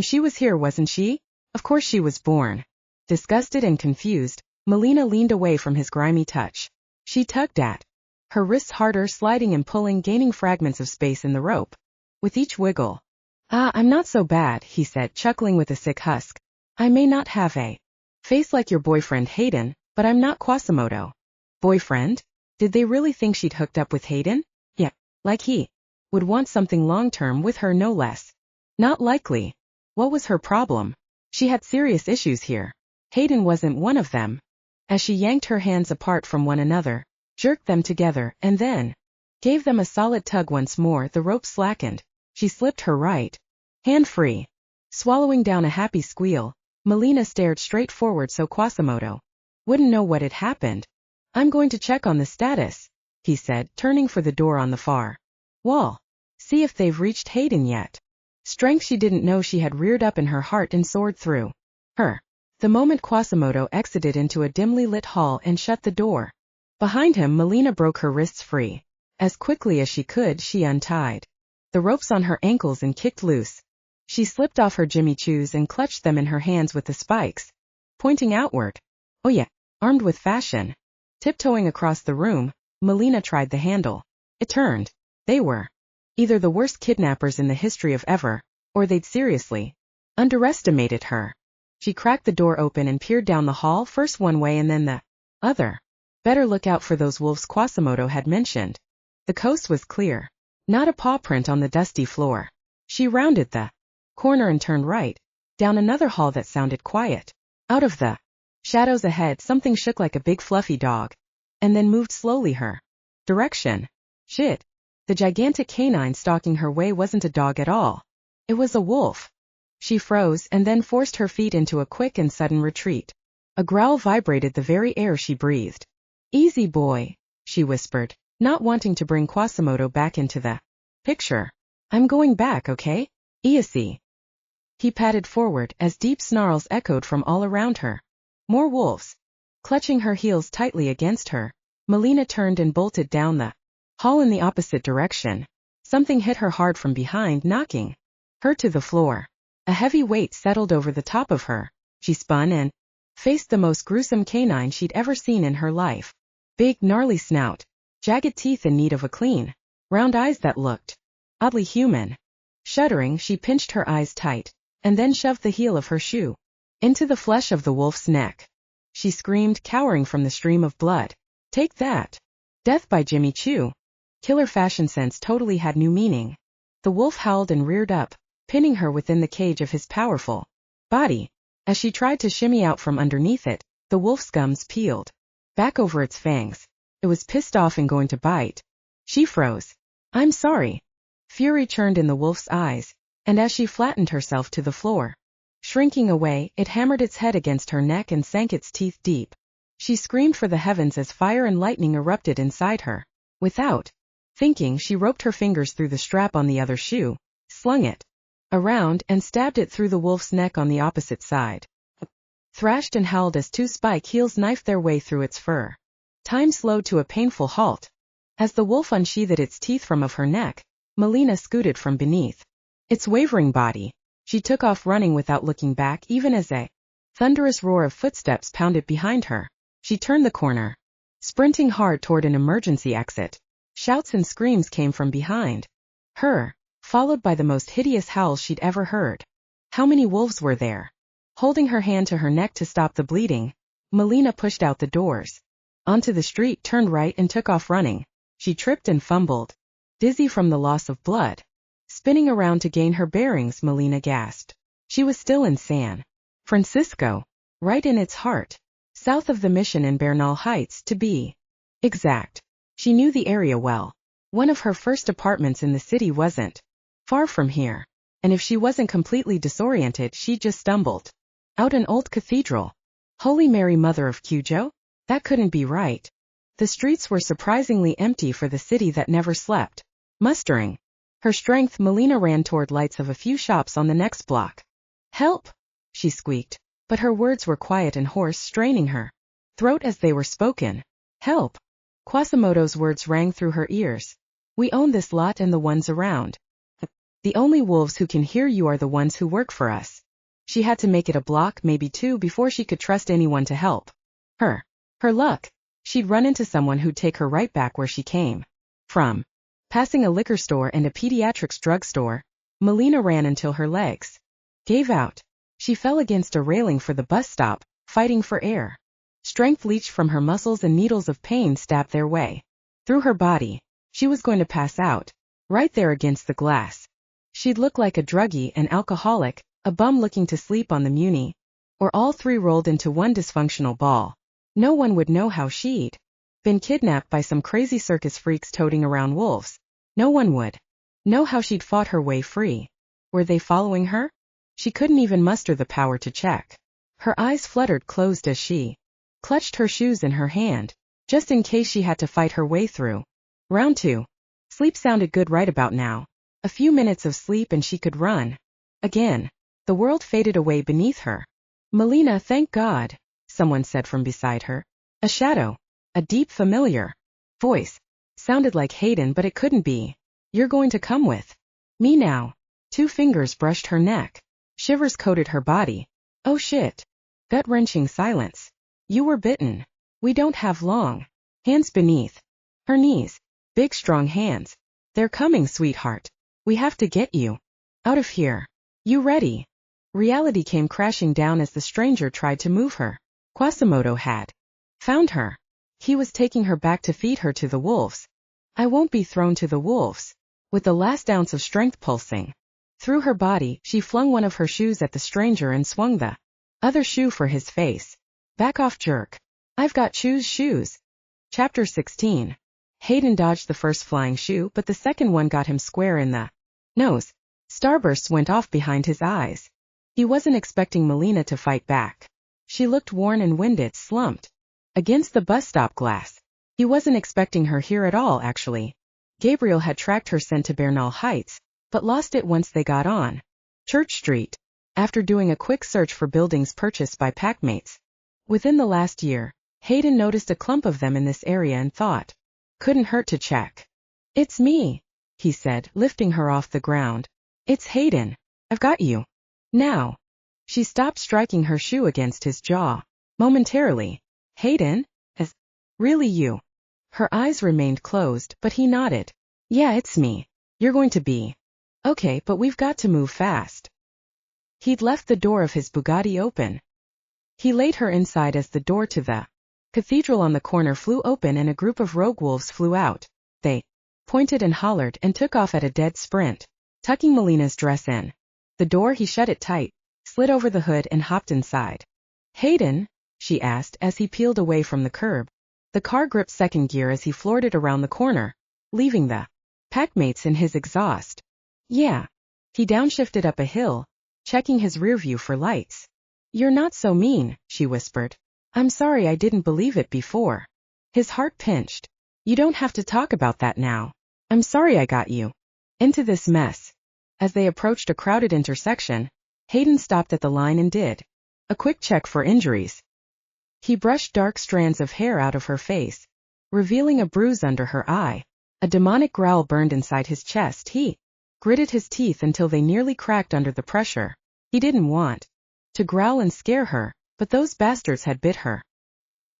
She was here, wasn't she?" "Of course she was born." Disgusted and confused, Melina leaned away from his grimy touch. She tugged at her wrists harder, sliding and pulling, gaining fragments of space in the rope. With each wiggle, I'm not so bad," he said, chuckling with a sick husk. "I may not have a face like your boyfriend Hayden, but I'm not Quasimodo." Boyfriend? Did they really think she'd hooked up with Hayden? Yeah, like he would want something long-term with her, no less. Not likely. What was her problem? She had serious issues here. Hayden wasn't one of them. As she yanked her hands apart from one another, jerked them together, and then gave them a solid tug once more, the rope slackened. She slipped her right hand free. Swallowing down a happy squeal, Melina stared straight forward so Quasimodo wouldn't know what had happened. "I'm going to check on the status," he said, turning for the door on the far wall. See if they've reached Hayden yet. Strength she didn't know she had reared up in her heart and soared through her. The moment Quasimodo exited into a dimly lit hall and shut the door behind him, Melina broke her wrists free. As quickly as she could, she untied the ropes on her ankles and kicked loose. She slipped off her Jimmy Choos and clutched them in her hands with the spikes pointing outward. Oh yeah, armed with fashion. Tiptoeing across the room, Melina tried the handle. It turned. They were either the worst kidnappers in the history of ever, or they'd seriously underestimated her. She cracked the door open and peered down the hall, first one way and then the other. Better look out for those wolves Quasimodo had mentioned. The coast was clear. Not a paw print on the dusty floor. She rounded the corner and turned right, down another hall that sounded quiet. Out of the shadows ahead, something shook like a big fluffy dog, and then moved slowly her direction. Shit. The gigantic canine stalking her way wasn't a dog at all. It was a wolf. She froze and then forced her feet into a quick and sudden retreat. A growl vibrated the very air she breathed. Easy boy, she whispered, not wanting to bring Quasimodo back into the picture. I'm going back, okay? Easy. He patted forward as deep snarls echoed from all around her. More wolves. Clutching her heels tightly against her, Melina turned and bolted down the hall in the opposite direction. Something hit her hard from behind, knocking her to the floor. A heavy weight settled over the top of her. She spun and faced the most gruesome canine she'd ever seen in her life. Big, gnarly snout, jagged teeth in need of a clean, round eyes that looked oddly human. Shuddering, she pinched her eyes tight, and then shoved the heel of her shoe into the flesh of the wolf's neck. She screamed, cowering from the stream of blood. Take that! Death by Jimmy Choo. Killer fashion sense totally had new meaning. The wolf howled and reared up, pinning her within the cage of his powerful body. As she tried to shimmy out from underneath it, the wolf's gums peeled back over its fangs. It was pissed off and going to bite. She froze. I'm sorry. Fury churned in the wolf's eyes, and as she flattened herself to the floor, shrinking away, it hammered its head against her neck and sank its teeth deep. She screamed for the heavens as fire and lightning erupted inside her. Without thinking, she roped her fingers through the strap on the other shoe, slung it around, and stabbed it through the wolf's neck on the opposite side. Thrashed and howled as two spike heels knifed their way through its fur. Time slowed to a painful halt. As the wolf unsheathed its teeth from of her neck, Melina scooted from beneath its wavering body. She took off running without looking back, even as a thunderous roar of footsteps pounded behind her. She turned the corner, sprinting hard toward an emergency exit. Shouts and screams came from behind her, followed by the most hideous howls she'd ever heard. How many wolves were there? Holding her hand to her neck to stop the bleeding, Melina pushed out the doors onto the street, turned right, and took off running. She tripped and fumbled, dizzy from the loss of blood. Spinning around to gain her bearings, Melina gasped. She was still in San Francisco, right in its heart, south of the Mission and Bernal Heights, to be exact. She knew the area well. One of her first apartments in the city wasn't far from here, and if she wasn't completely disoriented, she just stumbled out an old cathedral. Holy Mary, Mother of Cujo? That couldn't be right. The streets were surprisingly empty for the city that never slept. Mustering her strength, Melina ran toward lights of a few shops on the next block. Help! She squeaked, but her words were quiet and hoarse, straining her throat as they were spoken. Help! Quasimodo's words rang through her ears. We own this lot and the ones around. The only wolves who can hear you are the ones who work for us. She had to make it a block, maybe two, before she could trust anyone to help her. Her luck. She'd run into someone who'd take her right back where she came from. Passing a liquor store and a pediatrics drugstore, Melina ran until her legs gave out. She fell against a railing for the bus stop, fighting for air. Strength leached from her muscles and needles of pain stabbed their way through her body. She was going to pass out, right there against the glass. She'd look like a druggie, an alcoholic, a bum looking to sleep on the Muni, or all three rolled into one dysfunctional ball. No one would know how she'd been kidnapped by some crazy circus freaks toting around wolves. No one would know how she'd fought her way free. Were they following her? She couldn't even muster the power to check. Her eyes fluttered closed as she clutched her shoes in her hand, just in case she had to fight her way through. Round 2. Sleep sounded good right about now. A few minutes of sleep and she could run. Again. The world faded away beneath her. Melina, thank God, someone said from beside her. A shadow. A deep, familiar voice. Sounded like Hayden, but it couldn't be. You're going to come with me now. 2 fingers brushed her neck. Shivers coated her body. Oh shit. Gut-wrenching silence. You were bitten. We don't have long. Hands beneath her knees. Big strong hands. They're coming, sweetheart. We have to get you out of here. You ready? Reality came crashing down as the stranger tried to move her. Quasimodo had found her. He was taking her back to feed her to the wolves. I won't be thrown to the wolves. With the last ounce of strength pulsing through her body, she flung one of her shoes at the stranger and swung the other shoe for his face. Back off, jerk. I've got shoes. Chapter 16. Hayden dodged the first flying shoe, but the second one got him square in the nose. Starbursts went off behind his eyes. He wasn't expecting Melina to fight back. She looked worn and winded, slumped against the bus stop glass. He wasn't expecting her here at all, actually. Gabriel had tracked her scent to Bernal Heights, but lost it once they got on Church Street, after doing a quick search for buildings purchased by packmates. Within the last year, Hayden noticed a clump of them in this area and thought, couldn't hurt to check. It's me, he said, lifting her off the ground. It's Hayden. I've got you. Now. She stopped striking her shoe against his jaw. Momentarily. Hayden? Really you? Her eyes remained closed, but he nodded. Yeah, it's me. You're going to be okay, but we've got to move fast. He'd left the door of his Bugatti open. He laid her inside as the door to the cathedral on the corner flew open and a group of rogue wolves flew out. They pointed and hollered and took off at a dead sprint, tucking Melina's dress in the door. He shut it tight, slid over the hood and hopped inside. Hayden? She asked as he peeled away from the curb. The car gripped second gear as he floored it around the corner, leaving the packmates in his exhaust. Yeah. He downshifted up a hill, checking his rear view for lights. You're not so mean, she whispered. I'm sorry I didn't believe it before. His heart pinched. You don't have to talk about that now. I'm sorry I got you into this mess. As they approached a crowded intersection, Hayden stopped at the line and did a quick check for injuries. He brushed dark strands of hair out of her face, revealing a bruise under her eye. A demonic growl burned inside his chest. He gritted his teeth until they nearly cracked under the pressure. He didn't want to growl and scare her, but those bastards had bit her.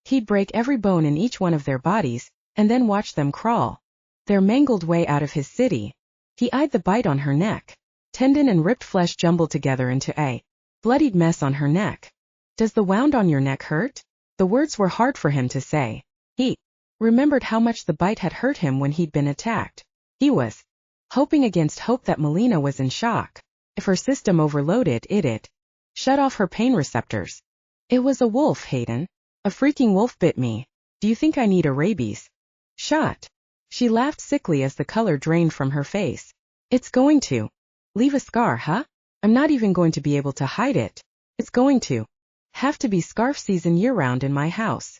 He'd break every bone in each one of their bodies, and then watch them crawl their mangled way out of his city. He eyed the bite on her neck. Tendon and ripped flesh jumbled together into a bloodied mess on her neck. Does the wound on your neck hurt? The words were hard for him to say. He remembered how much the bite had hurt him when he'd been attacked. He was hoping against hope that Melina was in shock. If her system overloaded, it'd shut off her pain receptors. It was a wolf, Hayden. A freaking wolf bit me. Do you think I need a rabies shot? She laughed sickly as the color drained from her face. It's going to leave a scar, huh? I'm not even going to be able to hide it. It's going to have to be scarf season year-round in my house.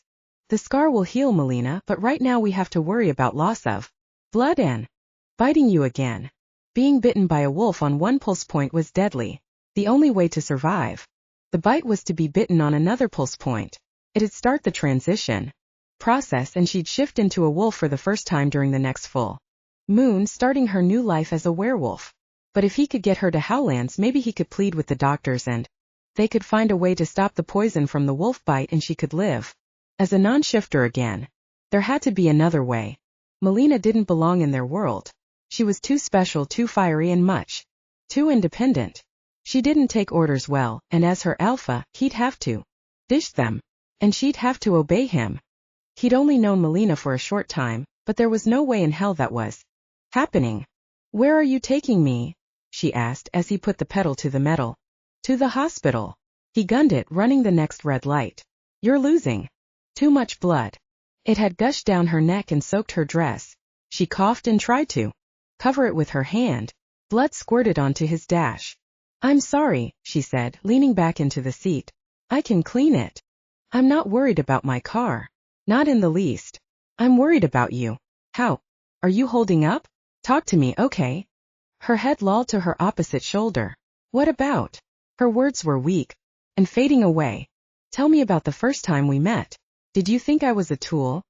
The scar will heal, Melina, but right now we have to worry about loss of blood and biting you again. Being bitten by a wolf on one pulse point was deadly. The only way to survive the bite was to be bitten on another pulse point. It'd start the transition process and she'd shift into a wolf for the first time during the next full moon, starting her new life as a werewolf. But if he could get her to Howlands, maybe he could plead with the doctors and they could find a way to stop the poison from the wolf bite and she could live as a non-shifter again. There had to be another way. Melina didn't belong in their world. She was too special, too fiery and much too independent. She didn't take orders well, and as her alpha, he'd have to dish them. And she'd have to obey him. He'd only known Melina for a short time, but there was no way in hell that was happening. Where are you taking me? She asked as he put the pedal to the metal. To the hospital. He gunned it, running the next red light. You're losing too much blood. It had gushed down her neck and soaked her dress. She coughed and tried to cover it with her hand. Blood squirted onto his dash. I'm sorry, she said, leaning back into the seat. I can clean it. I'm not worried about my car. Not in the least. I'm worried about you. How are you holding up? Talk to me, okay? Her head lolled to her opposite shoulder. What about? Her words were weak and fading away. Tell me about the first time we met. Did you think I was a tool?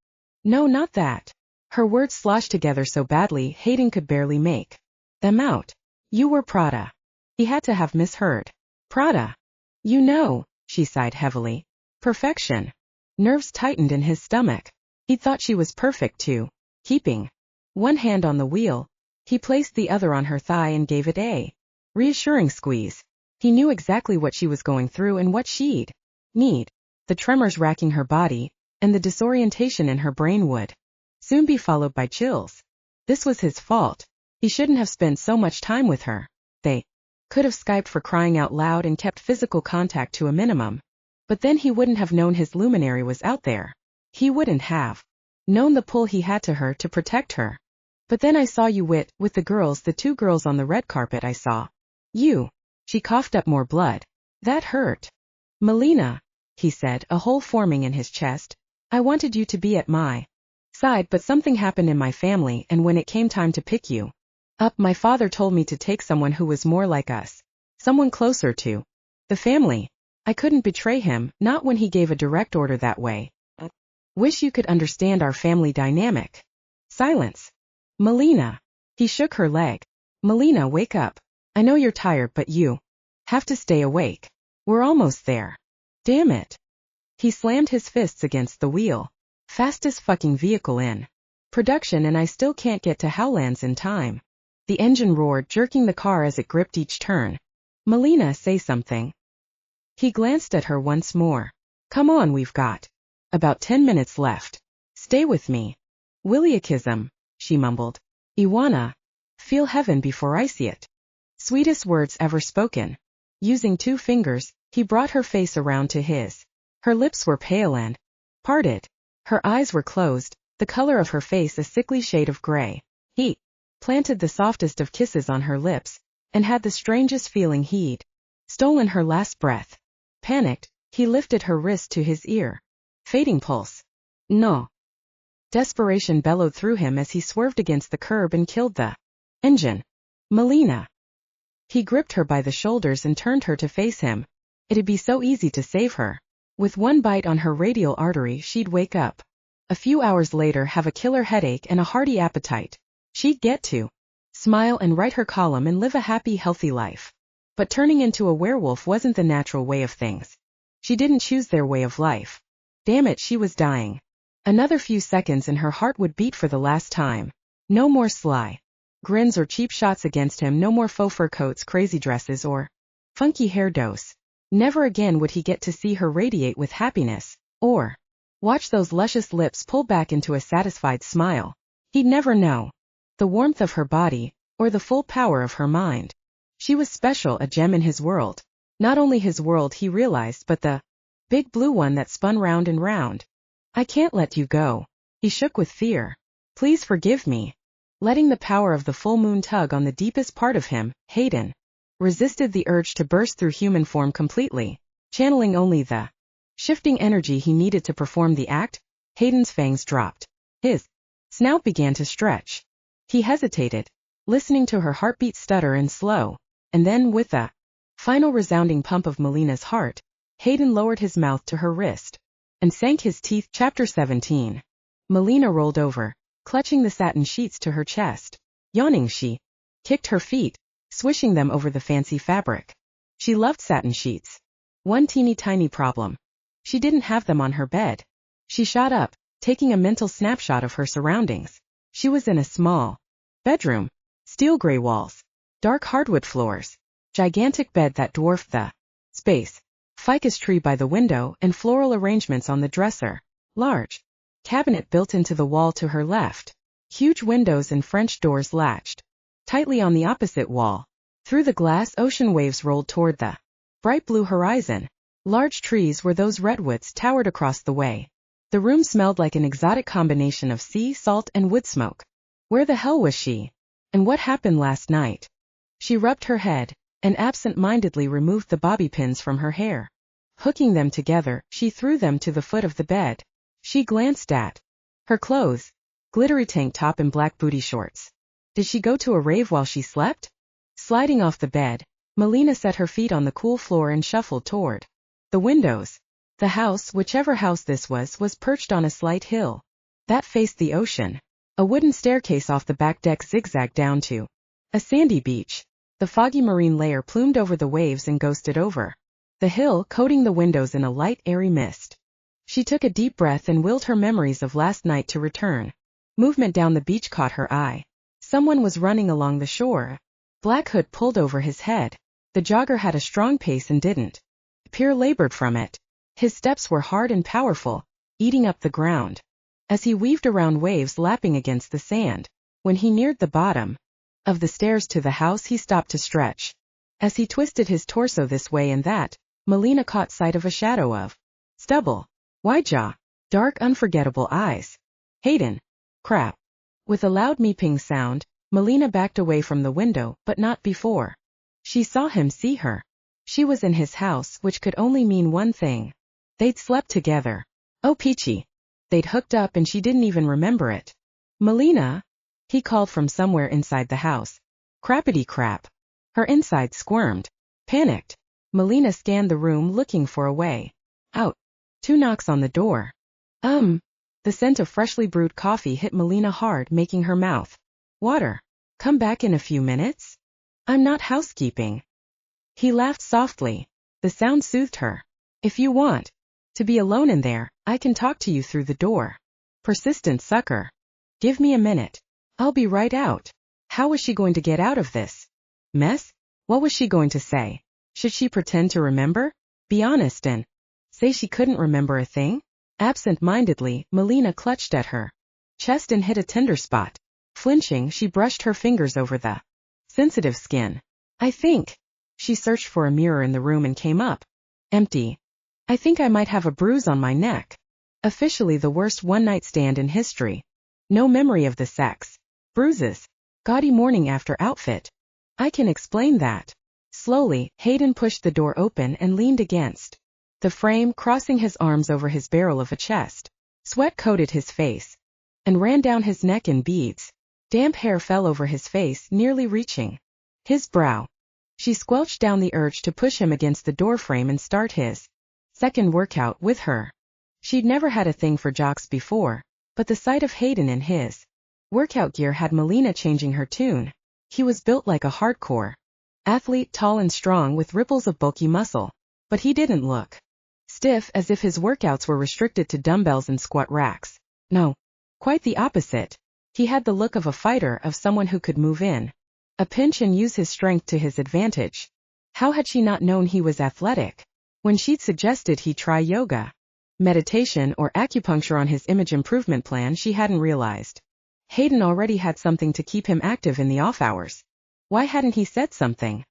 No, not that. Her words sloshed together so badly Hayden could barely make them out. You were Prada. He had to have misheard. Prada. You know, she sighed heavily. Perfection. Nerves tightened in his stomach. He thought she was perfect too. Keeping one hand on the wheel, he placed the other on her thigh and gave it a reassuring squeeze. He knew exactly what she was going through and what she'd need. The tremors racking her body, and the disorientation in her brain would soon be followed by chills. This was his fault. He shouldn't have spent so much time with her. They could have Skyped for crying out loud and kept physical contact to a minimum. But then he wouldn't have known his luminary was out there. He wouldn't have known the pull he had to her to protect her. But then I saw you with the girls, the two girls on the red carpet. I saw you. She coughed up more blood. That hurt. Melina, he said, a hole forming in his chest. I wanted you to be at my side, but something happened in my family, and when it came time to pick you up, my father told me to take someone who was more like us. Someone closer to the family. I couldn't betray him, not when he gave a direct order that way. Wish you could understand our family dynamic. Silence. Melina. He shook her leg. Melina, wake up. I know you're tired, but you have to stay awake. We're almost there. Damn it. He slammed his fists against the wheel. Fastest fucking vehicle in production, and I still can't get to Howlands in time. The engine roared, jerking the car as it gripped each turn. Melina, say something. He glanced at her once more. Come on, we've got about 10 minutes left. Stay with me. Williakism, she mumbled. Iwana. Feel heaven before I see it. Sweetest words ever spoken. Using 2 fingers, he brought her face around to his. Her lips were pale and parted. Her eyes were closed, the color of her face a sickly shade of gray. He planted the softest of kisses on her lips, and had the strangest feeling he'd stolen her last breath. Panicked, he lifted her wrist to his ear. Fading pulse. No. Desperation bellowed through him as he swerved against the curb and killed the engine. Melina. He gripped her by the shoulders and turned her to face him. It'd be so easy to save her. With one bite on her radial artery, she'd wake up. A few hours later, have a killer headache and a hearty appetite. She'd get to smile and write her column and live a happy, healthy life. But turning into a werewolf wasn't the natural way of things. She didn't choose their way of life. Damn it, she was dying. Another few seconds and her heart would beat for the last time. No more sly grins or cheap shots against him, no more faux fur coats, crazy dresses, or funky hair dose. Never again would he get to see her radiate with happiness, or watch those luscious lips pull back into a satisfied smile. He'd never know the warmth of her body, or the full power of her mind. She was special, a gem in his world. Not only his world, he realized, but the big blue one that spun round and round. I can't let you go. He shook with fear. Please forgive me. Letting the power of the full moon tug on the deepest part of him, Hayden resisted the urge to burst through human form completely, channeling only the shifting energy he needed to perform the act. Hayden's fangs dropped. His snout began to stretch. He hesitated, listening to her heartbeat stutter and slow, and then with a final resounding pump of Melina's heart, Hayden lowered his mouth to her wrist and sank his teeth. Chapter 17. Melina rolled over, clutching the satin sheets to her chest. Yawning, she kicked her feet, swishing them over the fancy fabric. She loved satin sheets. One teeny tiny problem. She didn't have them on her bed. She shot up, taking a mental snapshot of her surroundings. She was in a small bedroom. Steel gray walls. Dark hardwood floors. Gigantic bed that dwarfed the space. Ficus tree by the window and floral arrangements on the dresser. Large cabinet built into the wall to her left. Huge windows and French doors latched tightly on the opposite wall. Through the glass, ocean waves rolled toward the bright blue horizon. Large trees where those redwoods towered across the way. The room smelled like an exotic combination of sea salt and wood smoke. Where the hell was she? And what happened last night? She rubbed her head and absent-mindedly removed the bobby pins from her hair. Hooking them together, she threw them to the foot of the bed. She glanced at her clothes, glittery tank top and black booty shorts. Did she go to a rave while she slept? Sliding off the bed, Melina set her feet on the cool floor and shuffled toward the windows. The house, whichever house this was perched on a slight hill that faced the ocean. A wooden staircase off the back deck zigzagged down to a sandy beach. The foggy marine layer plumed over the waves and ghosted over the hill, coating the windows in a light, airy mist. She took a deep breath and willed her memories of last night to return. Movement down the beach caught her eye. Someone was running along the shore. Black hood pulled over his head. The jogger had a strong pace and didn't appear labored from it. His steps were hard and powerful, eating up the ground. As he weaved around waves lapping against the sand, when he neared the bottom of the stairs to the house, he stopped to stretch. As he twisted his torso this way and that, Melina caught sight of a shadow of stubble, wide jaw, dark unforgettable eyes. Hayden. Crap. With a loud meeping sound, Melina backed away from the window, but not before she saw him see her. She was in his house, which could only mean one thing. They'd slept together. Oh, peachy. They'd hooked up and she didn't even remember it. Melina? He called from somewhere inside the house. Crappity crap. Her insides squirmed. Panicked, Melina scanned the room looking for a way out. 2 knocks on the door. The scent of freshly brewed coffee hit Melina hard, making her mouth water. Come back in a few minutes? I'm not housekeeping. He laughed softly. The sound soothed her. If you want to be alone in there, I can talk to you through the door. Persistent sucker. Give me a minute. I'll be right out. How was she going to get out of this mess? What was she going to say? Should she pretend to remember? Be honest and say she couldn't remember a thing? Absent-mindedly, Melina clutched at her chest and hit a tender spot. Flinching, she brushed her fingers over the sensitive skin. I think. She searched for a mirror in the room and came up empty. I think I might have a bruise on my neck. Officially the worst one-night stand in history. No memory of the sex. Bruises. Gaudy morning after outfit. I can explain that. Slowly, Hayden pushed the door open and leaned against the frame, crossing his arms over his barrel of a chest. Sweat coated his face and ran down his neck in beads. Damp hair fell over his face, nearly reaching his brow. She squelched down the urge to push him against the doorframe and start his second workout with her. She'd never had a thing for jocks before, but the sight of Hayden in his workout gear had Melina changing her tune. He was built like a hardcore athlete, tall and strong with ripples of bulky muscle, but he didn't look stiff, as if his workouts were restricted to dumbbells and squat racks. No. Quite the opposite. He had the look of a fighter, of someone who could move in a pinch and use his strength to his advantage. How had she not known he was athletic when she'd suggested he try yoga, meditation, or acupuncture on his image improvement plan? She hadn't realized Hayden already had something to keep him active in the off hours. Why hadn't he said something?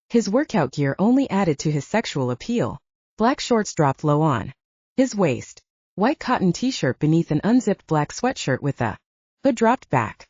His workout gear only added to his sexual appeal. Black shorts dropped low on his waist. White cotton t-shirt beneath an unzipped black sweatshirt with a hood dropped back.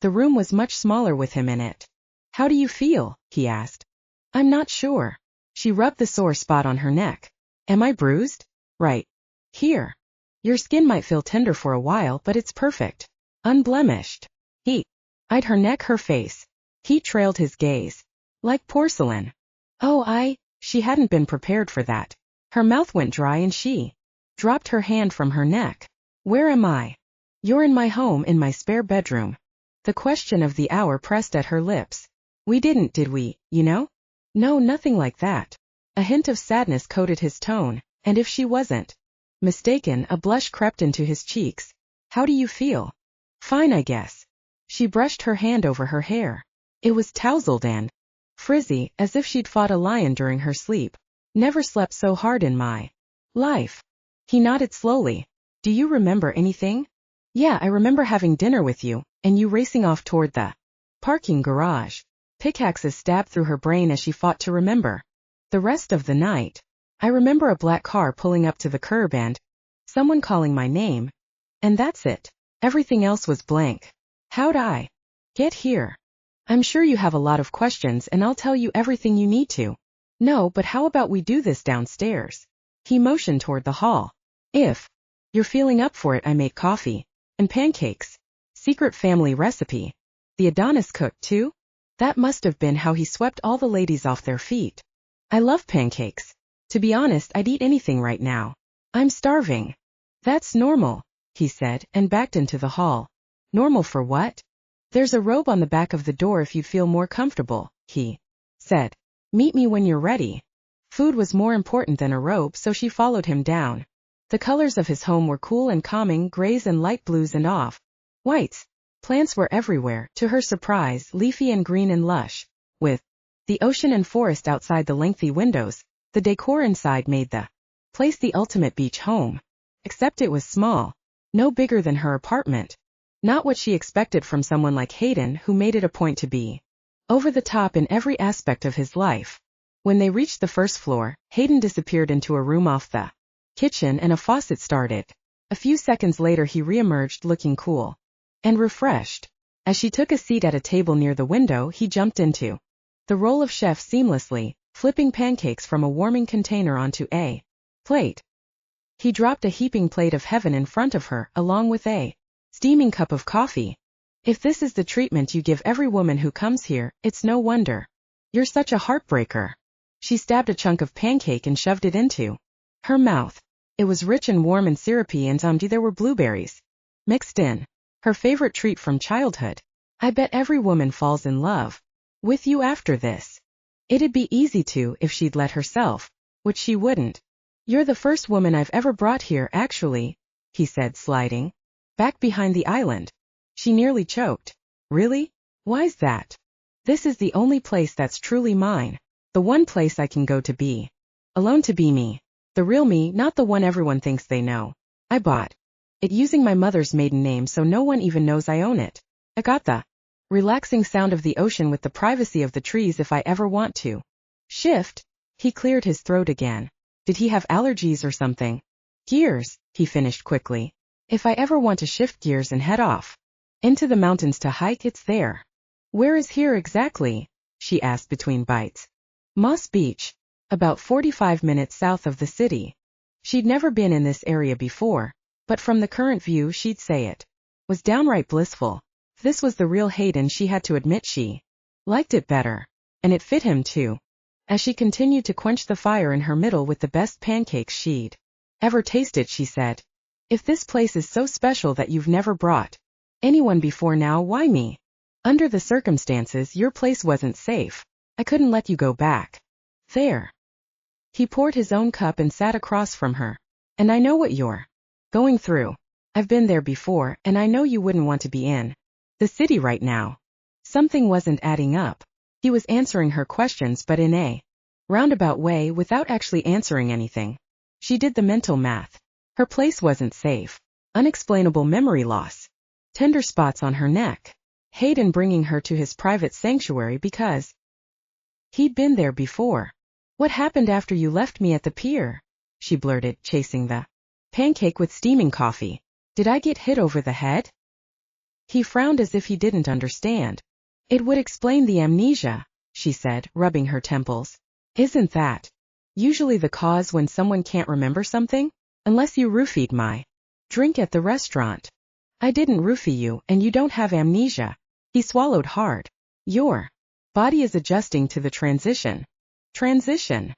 The room was much smaller with him in it. How do you feel? He asked. I'm not sure. She rubbed the sore spot on her neck. Am I bruised? Right here. Your skin might feel tender for a while, but it's perfect. Unblemished. He eyed her neck, her face. He trailed his gaze. Like porcelain. Oh, she hadn't been prepared for that. Her mouth went dry and she dropped her hand from her neck. Where am I? You're in my home, in my spare bedroom. The question of the hour pressed at her lips. We didn't, did we, you know? No, nothing like that. A hint of sadness coated his tone, and if she wasn't mistaken, a blush crept into his cheeks. How do you feel? Fine, I guess. She brushed her hand over her hair. It was tousled and frizzy, as if she'd fought a lion during her sleep. Never slept so hard in my life. He nodded slowly. Do you remember anything? Yeah, I remember having dinner with you, and you racing off toward the parking garage. Pickaxes stabbed through her brain as she fought to remember the rest of the night. I remember a black car pulling up to the curb and someone calling my name. And that's it. Everything else was blank. How'd I get here? I'm sure you have a lot of questions, and I'll tell you everything you need to. No, but how about we do this downstairs? He motioned toward the hall. If you're feeling up for it, I make coffee and pancakes. Secret family recipe. The Adonis cooked too? That must have been how he swept all the ladies off their feet. I love pancakes. To be honest, I'd eat anything right now. I'm starving. That's normal, he said, and backed into the hall. Normal for what? There's a robe on the back of the door if you'd feel more comfortable, he said. Meet me when you're ready. Food was more important than a robe, so she followed him down. The colors of his home were cool and calming, grays and light blues and off-whites. Plants were everywhere, to her surprise, leafy and green and lush. With the ocean and forest outside the lengthy windows, the decor inside made the place the ultimate beach home. Except it was small. No bigger than her apartment. Not what she expected from someone like Hayden, who made it a point to be over the top in every aspect of his life. When they reached the first floor, Hayden disappeared into a room off the kitchen and a faucet started. A few seconds later he reemerged looking cool and refreshed. As she took a seat at a table near the window, he jumped into the role of chef seamlessly, flipping pancakes from a warming container onto a plate. He dropped a heaping plate of heaven in front of her, along with a steaming cup of coffee. If this is the treatment you give every woman who comes here, it's no wonder. You're such a heartbreaker. She stabbed a chunk of pancake and shoved it into her mouth. It was rich and warm and syrupy, and there were blueberries mixed in. Her favorite treat from childhood. I bet every woman falls in love with you after this. It'd be easy to if she'd let herself, which she wouldn't. You're the first woman I've ever brought here, actually, he said, sliding back behind the island. She nearly choked. Really? Why's that? This is the only place that's truly mine. The one place I can go to be alone, to be me. The real me, not the one everyone thinks they know. I bought it using my mother's maiden name, so no one even knows I own it. I got the relaxing sound of the ocean with the privacy of the trees if I ever want to shift. He cleared his throat again. Did he have allergies or something? Gears, he finished quickly. If I ever want to shift gears and head off into the mountains to hike, it's there. Where is here exactly? She asked between bites. Moss Beach. About 45 minutes south of the city. She'd never been in this area before, but from the current view she'd say it was downright blissful. If this was the real Hayden, she had to admit she liked it better. And it fit him too. As she continued to quench the fire in her middle with the best pancakes she'd ever tasted, she said, if this place is so special that you've never brought anyone before now, why me? Under the circumstances, your place wasn't safe. I couldn't let you go back there. He poured his own cup and sat across from her. And I know what you're going through. I've been there before, and I know you wouldn't want to be in the city right now. Something wasn't adding up. He was answering her questions, but in a roundabout way, without actually answering anything. She did the mental math. Her place wasn't safe. Unexplainable memory loss. Tender spots on her neck. Hayden bringing her to his private sanctuary because he'd been there before. What happened after you left me at the pier? She blurted, chasing the pancake with steaming coffee. Did I get hit over the head? He frowned as if he didn't understand. It would explain the amnesia, she said, rubbing her temples. Isn't that usually the cause when someone can't remember something? Unless you roofied my drink at the restaurant. I didn't roofie you, and you don't have amnesia. He swallowed hard. Your body is adjusting to the transition. Transition.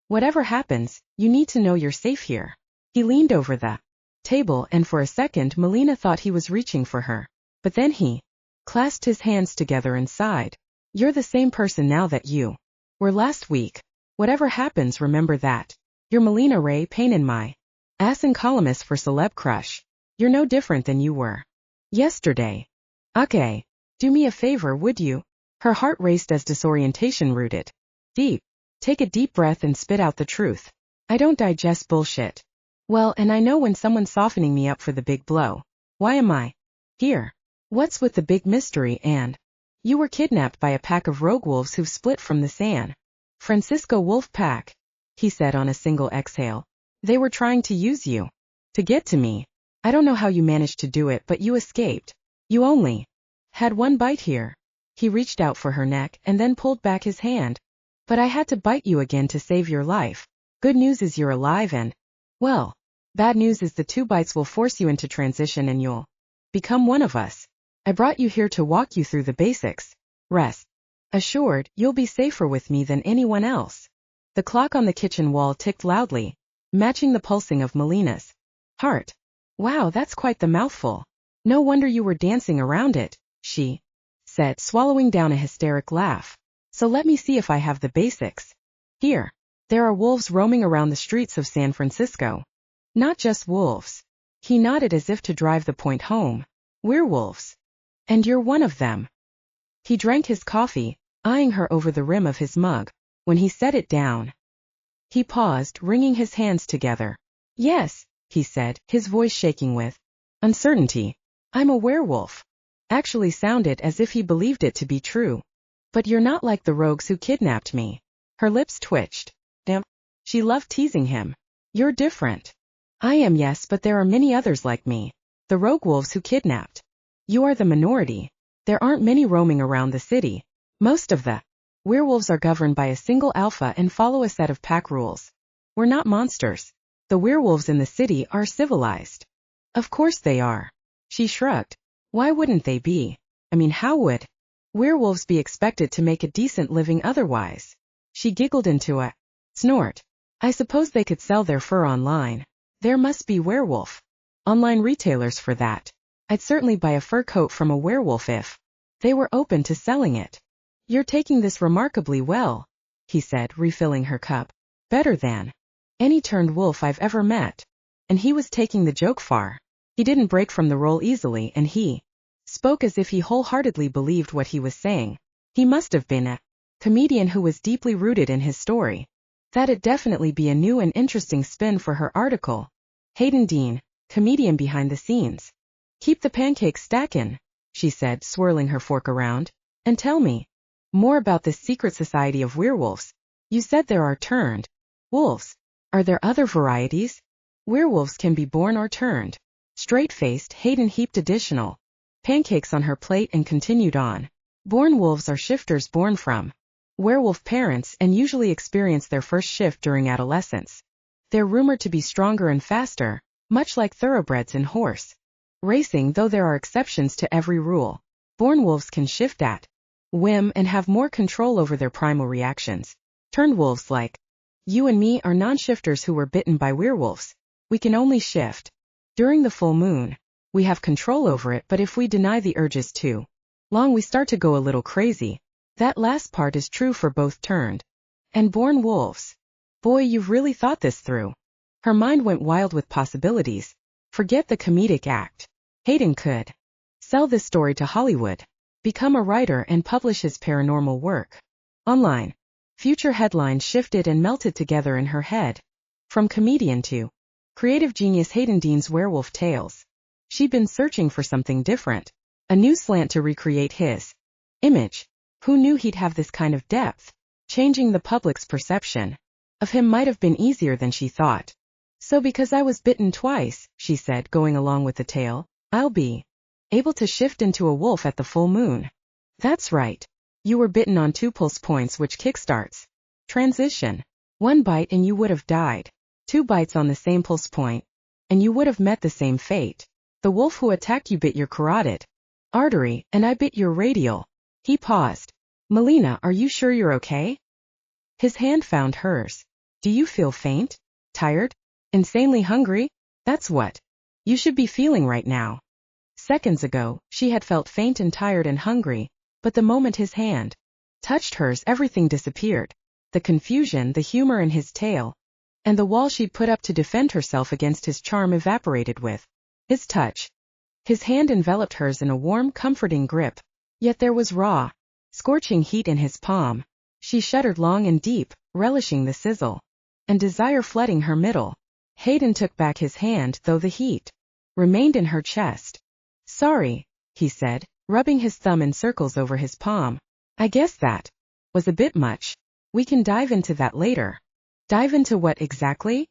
Whatever happens, you need to know you're safe here. He leaned over the table, and for a second Melina thought he was reaching for her. But then he clasped his hands together and sighed. You're the same person now that you were last week. Whatever happens, remember that. You're Melina Ray Payne in my ass and columnist for Celeb Crush. You're no different than you were yesterday. Okay. Do me a favor, would you? Her heart raced as disorientation rooted deep. Take a deep breath and spit out the truth. I don't digest bullshit. Well, and I know when someone's softening me up for the big blow. Why am I here? What's with the big mystery? And you were kidnapped by a pack of rogue wolves who've split from the San Francisco Wolf Pack, he said on a single exhale. They were trying to use you to get to me. I don't know how you managed to do it, but you escaped. You only had one bite here. He reached out for her neck and then pulled back his hand. But I had to bite you again to save your life. Good news is you're alive, and, well, bad news is the 2 bites will force you into transition and you'll become one of us. I brought you here to walk you through the basics. Rest assured, "You'll be safer with me than anyone else." The clock on the kitchen wall ticked loudly, matching the pulsing of Melina's heart. "Wow, that's quite the mouthful. No wonder you were dancing around it," she said, swallowing down a hysteric laugh. "So let me see if I have the basics. Here. There are wolves roaming around the streets of San Francisco. Not just wolves." He nodded as if to drive the point home. "Werewolves. And you're one of them." He drank his coffee, eyeing her over the rim of his mug. When he set it down, he paused, wringing his hands together. "Yes," he said, his voice shaking with uncertainty. "I'm a werewolf." Actually sounded as if he believed it to be true. "But you're not like the rogues who kidnapped me." Her lips twitched. Damn. She loved teasing him. "You're different." "I am, yes, but there are many others like me. The rogue wolves who kidnapped. You are the minority. There aren't many roaming around the city. Most of the werewolves are governed by a single alpha and follow a set of pack rules. We're not monsters. The werewolves in the city are civilized." "Of course they are." She shrugged. "Why wouldn't they be? I mean, how would werewolves be expected to make a decent living otherwise?" She giggled into a snort. "I suppose they could sell their fur online. There must be werewolf online retailers for that. I'd certainly buy a fur coat from a werewolf if they were open to selling it." "You're taking this remarkably well," he said, refilling her cup. "Better than any turned wolf I've ever met." And he was taking the joke far. He didn't break from the role easily, and he spoke as if he wholeheartedly believed what he was saying. He must have been a comedian who was deeply rooted in his story. That'd definitely be a new and interesting spin for her article. Hayden Dean, comedian behind the scenes. "Keep the pancakes stackin'," she said, swirling her fork around. "And tell me more about this secret society of werewolves. You said there are turned wolves. Are there other varieties?" "Werewolves can be born or turned." Straight-faced, Hayden heaped additional pancakes on her plate and continued on. "Born wolves are shifters born from werewolf parents and usually experience their first shift during adolescence. They're rumored to be stronger and faster, much like thoroughbreds in horse racing, though there are exceptions to every rule. Born wolves can shift at whim and have more control over their primal reactions. Turned wolves like you and me are non-shifters who were bitten by werewolves. We can only shift during the full moon. We have control over it, but if we deny the urges too long, we start to go a little crazy. That last part is true for both turned and born wolves." "Boy, you've really thought this through." Her mind went wild with possibilities. Forget the comedic act. Hayden could sell this story to Hollywood, become a writer, and publish his paranormal work online. Future headlines shifted and melted together in her head. From comedian to creative genius, Hayden Dean's werewolf tales. She'd been searching for something different, a new slant to recreate his image. Who knew he'd have this kind of depth? Changing the public's perception of him might have been easier than she thought. "So because I was bitten twice," she said, going along with the tale, "I'll be able to shift into a wolf at the full moon." "That's right. You were bitten on 2 pulse points, which kickstarts transition. 1 bite and you would have died. 2 bites on the same pulse point, and you would have met the same fate. The wolf who attacked you bit your carotid artery, and I bit your radial." He paused. "Melina, are you sure you're okay?" His hand found hers. "Do you feel faint? Tired? Insanely hungry? That's what you should be feeling right now." Seconds ago, she had felt faint and tired and hungry, but the moment his hand touched hers, everything disappeared. The confusion, the humor in his tale, and the wall she'd put up to defend herself against his charm evaporated with his touch. His hand enveloped hers in a warm, comforting grip. Yet there was raw, scorching heat in his palm. She shuddered long and deep, relishing the sizzle and desire flooding her middle. Hayden took back his hand, though the heat remained in her chest. "Sorry," he said, rubbing his thumb in circles over his palm. "I guess that was a bit much. We can dive into that later." "Dive into what exactly?"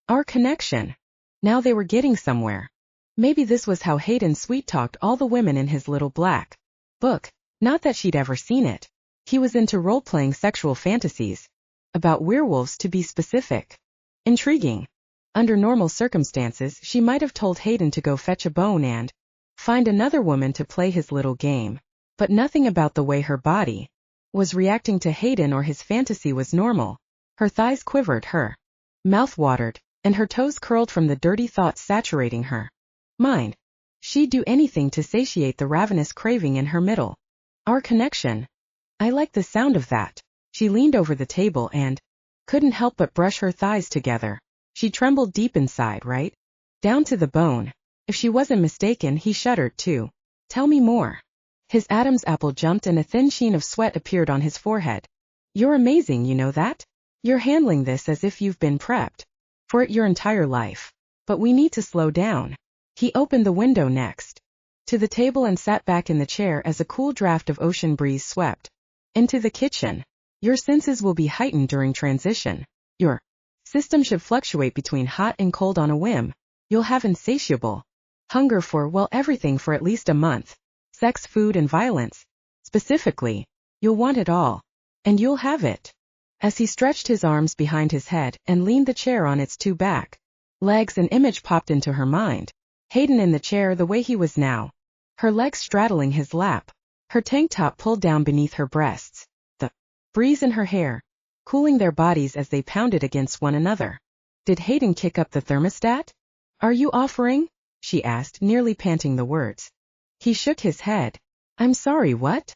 "Our connection." Now they were getting somewhere. Maybe this was how Hayden sweet-talked all the women in his little black book. Not that she'd ever seen it. He was into role-playing sexual fantasies. About werewolves, to be specific. Intriguing. Under normal circumstances, she might have told Hayden to go fetch a bone and find another woman to play his little game. But nothing about the way her body was reacting to Hayden or his fantasy was normal. Her thighs quivered, her mouth watered, and her toes curled from the dirty thoughts saturating her mind. She'd do anything to satiate the ravenous craving in her middle. Our connection. I like the sound of that. She leaned over the table and couldn't help but brush her thighs together. She trembled deep inside, right down to the bone. If she wasn't mistaken, he shuddered too. Tell me more. His Adam's apple jumped and a thin sheen of sweat appeared on his forehead. You're amazing, you know that? You're handling this as if you've been prepped for it your entire life. But we need to slow down. He opened the window next to the table and sat back in the chair as a cool draft of ocean breeze swept into the kitchen. Your senses will be heightened during transition. Your system should fluctuate between hot and cold on a whim. You'll have insatiable hunger for, well, everything for at least a month. Sex, food, and violence. Specifically, you'll want it all. And you'll have it. As he stretched his arms behind his head and leaned the chair on its two back legs, an image popped into her mind. Hayden in the chair the way he was now. Her legs straddling his lap. Her tank top pulled down beneath her breasts. The breeze in her hair, cooling their bodies as they pounded against one another. Did Hayden kick up the thermostat? Are you offering? She asked, nearly panting the words. He shook his head. I'm sorry, what?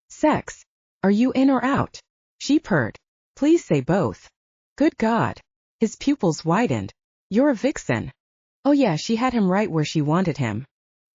Sex. Are you in or out? She purred. Please say both. Good God. His pupils widened. You're a vixen. Oh yeah, she had him right where she wanted him.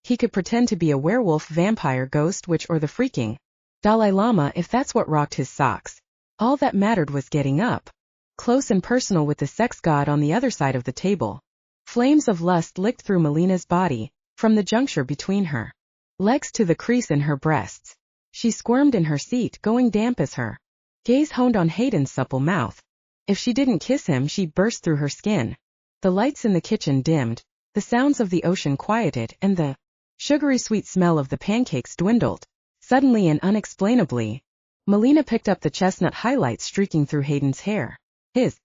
He could pretend to be a werewolf, vampire, ghost, witch, or the freaking Dalai Lama if that's what rocked his socks. All that mattered was getting up close and personal with the sex god on the other side of the table. Flames of lust licked through Melina's body, from the juncture between her legs to the crease in her breasts. She squirmed in her seat, going damp as her gaze honed on Hayden's supple mouth. If she didn't kiss him, she'd burst through her skin. The lights in the kitchen dimmed, the sounds of the ocean quieted, and the sugary sweet smell of the pancakes dwindled. Suddenly and unexplainably, Melina picked up the chestnut highlights streaking through Hayden's hair. His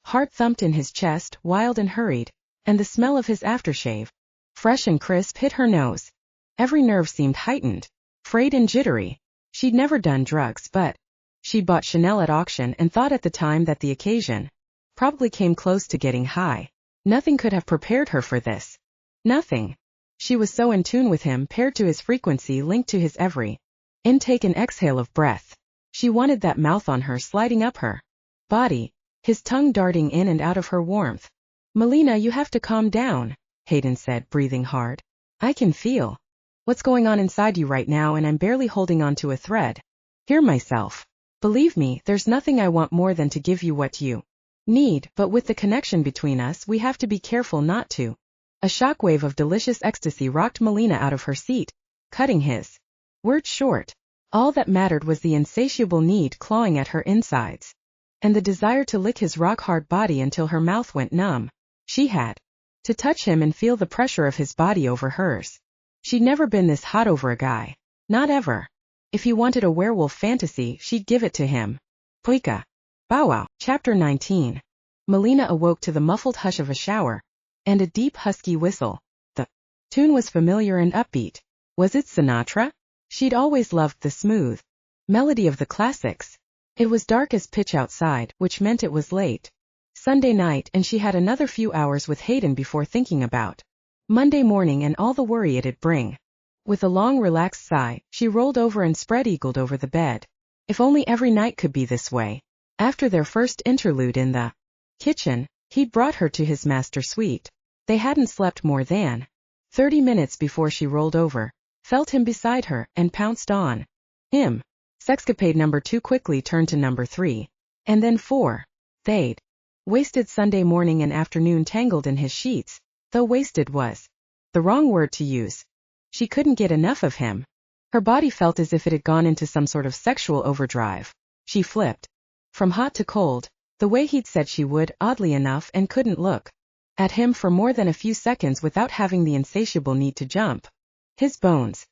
heart thumped in his chest, wild and hurried, and the smell of his aftershave, fresh and crisp, hit her nose. Every nerve seemed heightened, frayed and jittery. She'd never done drugs, but she'd bought Chanel at auction and thought at the time that the occasion probably came close to getting high. Nothing could have prepared her for this. Nothing. She was so in tune with him, paired to his frequency, linked to his every intake and exhale of breath. She wanted that mouth on her, sliding up her body, his tongue darting in and out of her warmth. Melina, you have to calm down, Hayden said, breathing hard. I can feel what's going on inside you right now, and I'm barely holding on to a thread. Hear myself. Believe me, there's nothing I want more than to give you what you need, but with the connection between us, we have to be careful not to. A shockwave of delicious ecstasy rocked Melina out of her seat, cutting his words short. All that mattered was the insatiable need clawing at her insides, and the desire to lick his rock-hard body until her mouth went numb. She had to touch him and feel the pressure of his body over hers. She'd never been this hot over a guy. Not ever. If he wanted a werewolf fantasy, she'd give it to him. Puika. Bow wow. Chapter 19. Melina awoke to the muffled hush of a shower and a deep husky whistle. The tune was familiar and upbeat. Was it Sinatra? She'd always loved the smooth melody of the classics. It was dark as pitch outside, which meant it was late Sunday night, and she had another few hours with Hayden before thinking about Monday morning and all the worry it'd bring. With a long, relaxed sigh, she rolled over and spread-eagled over the bed. If only every night could be this way. After their first interlude in the kitchen, he'd brought her to his master suite. They hadn't slept more than 30 minutes before she rolled over, felt him beside her, and pounced on him. Sexcapade number 2 quickly turned to number 3, and then 4. They'd wasted Sunday morning and afternoon tangled in his sheets, though wasted was the wrong word to use. She couldn't get enough of him. Her body felt as if it had gone into some sort of sexual overdrive. She flipped from hot to cold, the way he'd said she would, oddly enough, and couldn't look at him for more than a few seconds without having the insatiable need to jump his bones.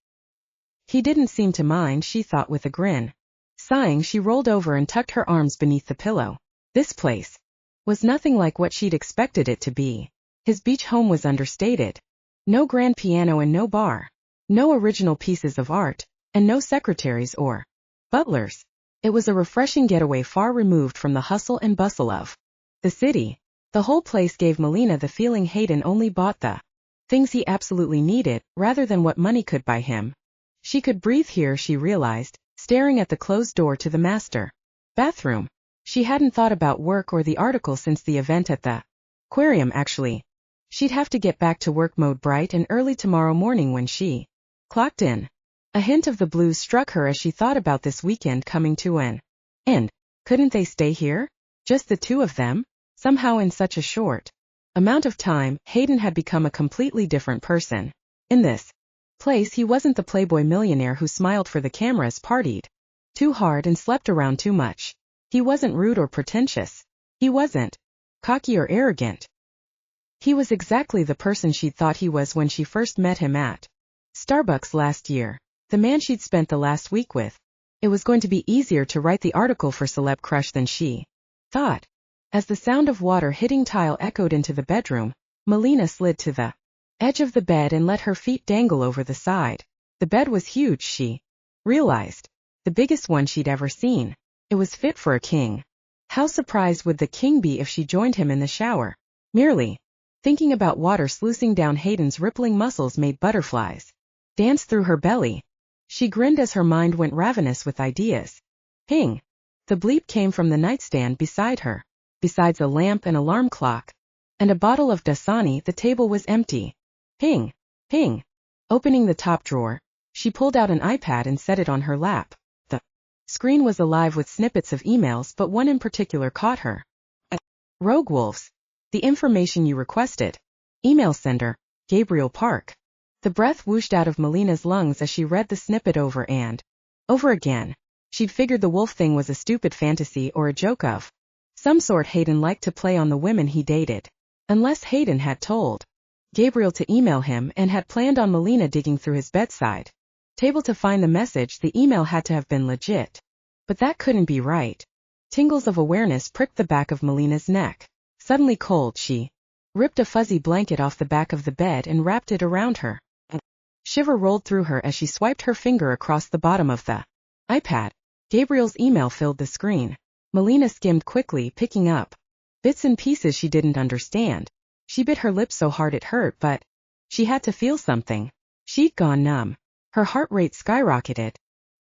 He didn't seem to mind, she thought with a grin. Sighing, she rolled over and tucked her arms beneath the pillow. This place was nothing like what she'd expected it to be. His beach home was understated. No grand piano and no bar. No original pieces of art, and no secretaries or butlers. It was a refreshing getaway far removed from the hustle and bustle of the city. The whole place gave Melina the feeling Hayden only bought the things he absolutely needed, rather than what money could buy him. She could breathe here, she realized, staring at the closed door to the master bathroom. She hadn't thought about work or the article since the event at the aquarium, actually. She'd have to get back to work mode bright and early tomorrow morning when she clocked in. A hint of the blues struck her as she thought about this weekend coming to an end. Couldn't they stay here? Just the two of them? Somehow in such a short amount of time, Hayden had become a completely different person. In this place, he wasn't the playboy millionaire who smiled for the cameras, partied too hard and slept around too much. He wasn't rude or pretentious. He wasn't cocky or arrogant. He was exactly the person she'd thought he was when she first met him at Starbucks last year. The man she'd spent the last week with. It was going to be easier to write the article for Celeb Crush than she thought. As the sound of water hitting tile echoed into the bedroom, Melina slid to the edge of the bed and let her feet dangle over the side. The bed was huge, she realized. The biggest one she'd ever seen. It was fit for a king. How surprised would the king be if she joined him in the shower? Merely thinking about water sluicing down Hayden's rippling muscles made butterflies dance through her belly. She grinned as her mind went ravenous with ideas. Ping! The bleep came from the nightstand beside her. Besides a lamp and alarm clock and a bottle of Dasani, the table was empty. Ping! Ping! Opening the top drawer, she pulled out an iPad and set it on her lap. The screen was alive with snippets of emails, but one in particular caught her. Rogue Wolves. The information you requested. Email sender, Gabriel Park. The breath whooshed out of Melina's lungs as she read the snippet over and over again. She'd figured the wolf thing was a stupid fantasy or a joke of some sort Hayden liked to play on the women he dated. Unless Hayden had told Gabriel to email him and had planned on Melina digging through his bedside table to find the message, the email had to have been legit. But that couldn't be right. Tingles of awareness pricked the back of Melina's neck. Suddenly cold, she ripped a fuzzy blanket off the back of the bed and wrapped it around her. A shiver rolled through her as she swiped her finger across the bottom of the iPad. Gabriel's email filled the screen. Melina skimmed quickly, picking up bits and pieces she didn't understand. She bit her lip so hard it hurt, but she had to feel something. She'd gone numb. Her heart rate skyrocketed,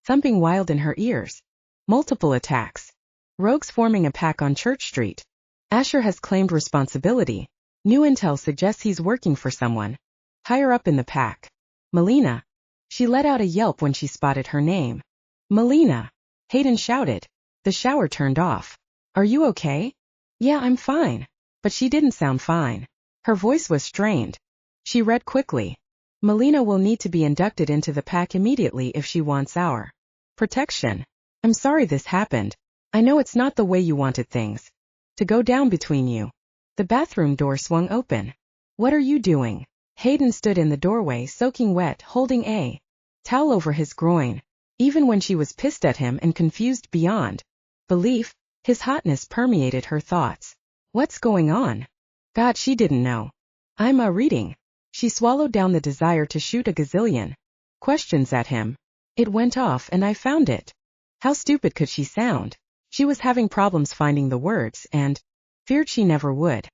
thumping wild in her ears. Multiple attacks. Rogues forming a pack on Church Street. Asher has claimed responsibility. New intel suggests he's working for someone higher up in the pack. Melina. She let out a yelp when she spotted her name. Melina! Hayden shouted. The shower turned off. Are you okay? Yeah, I'm fine. But she didn't sound fine. Her voice was strained. She read quickly. Melina will need to be inducted into the pack immediately if she wants our protection. I'm sorry this happened. I know it's not the way you wanted things to go down between you. The bathroom door swung open. What are you doing? Hayden stood in the doorway, soaking wet, holding a towel over his groin. Even when she was pissed at him and confused beyond belief, his hotness permeated her thoughts. What's going on? God, she didn't know. I'm reading. She swallowed down the desire to shoot a gazillion questions at him. It went off and I found it. How stupid could she sound? She was having problems finding the words and feared she never would.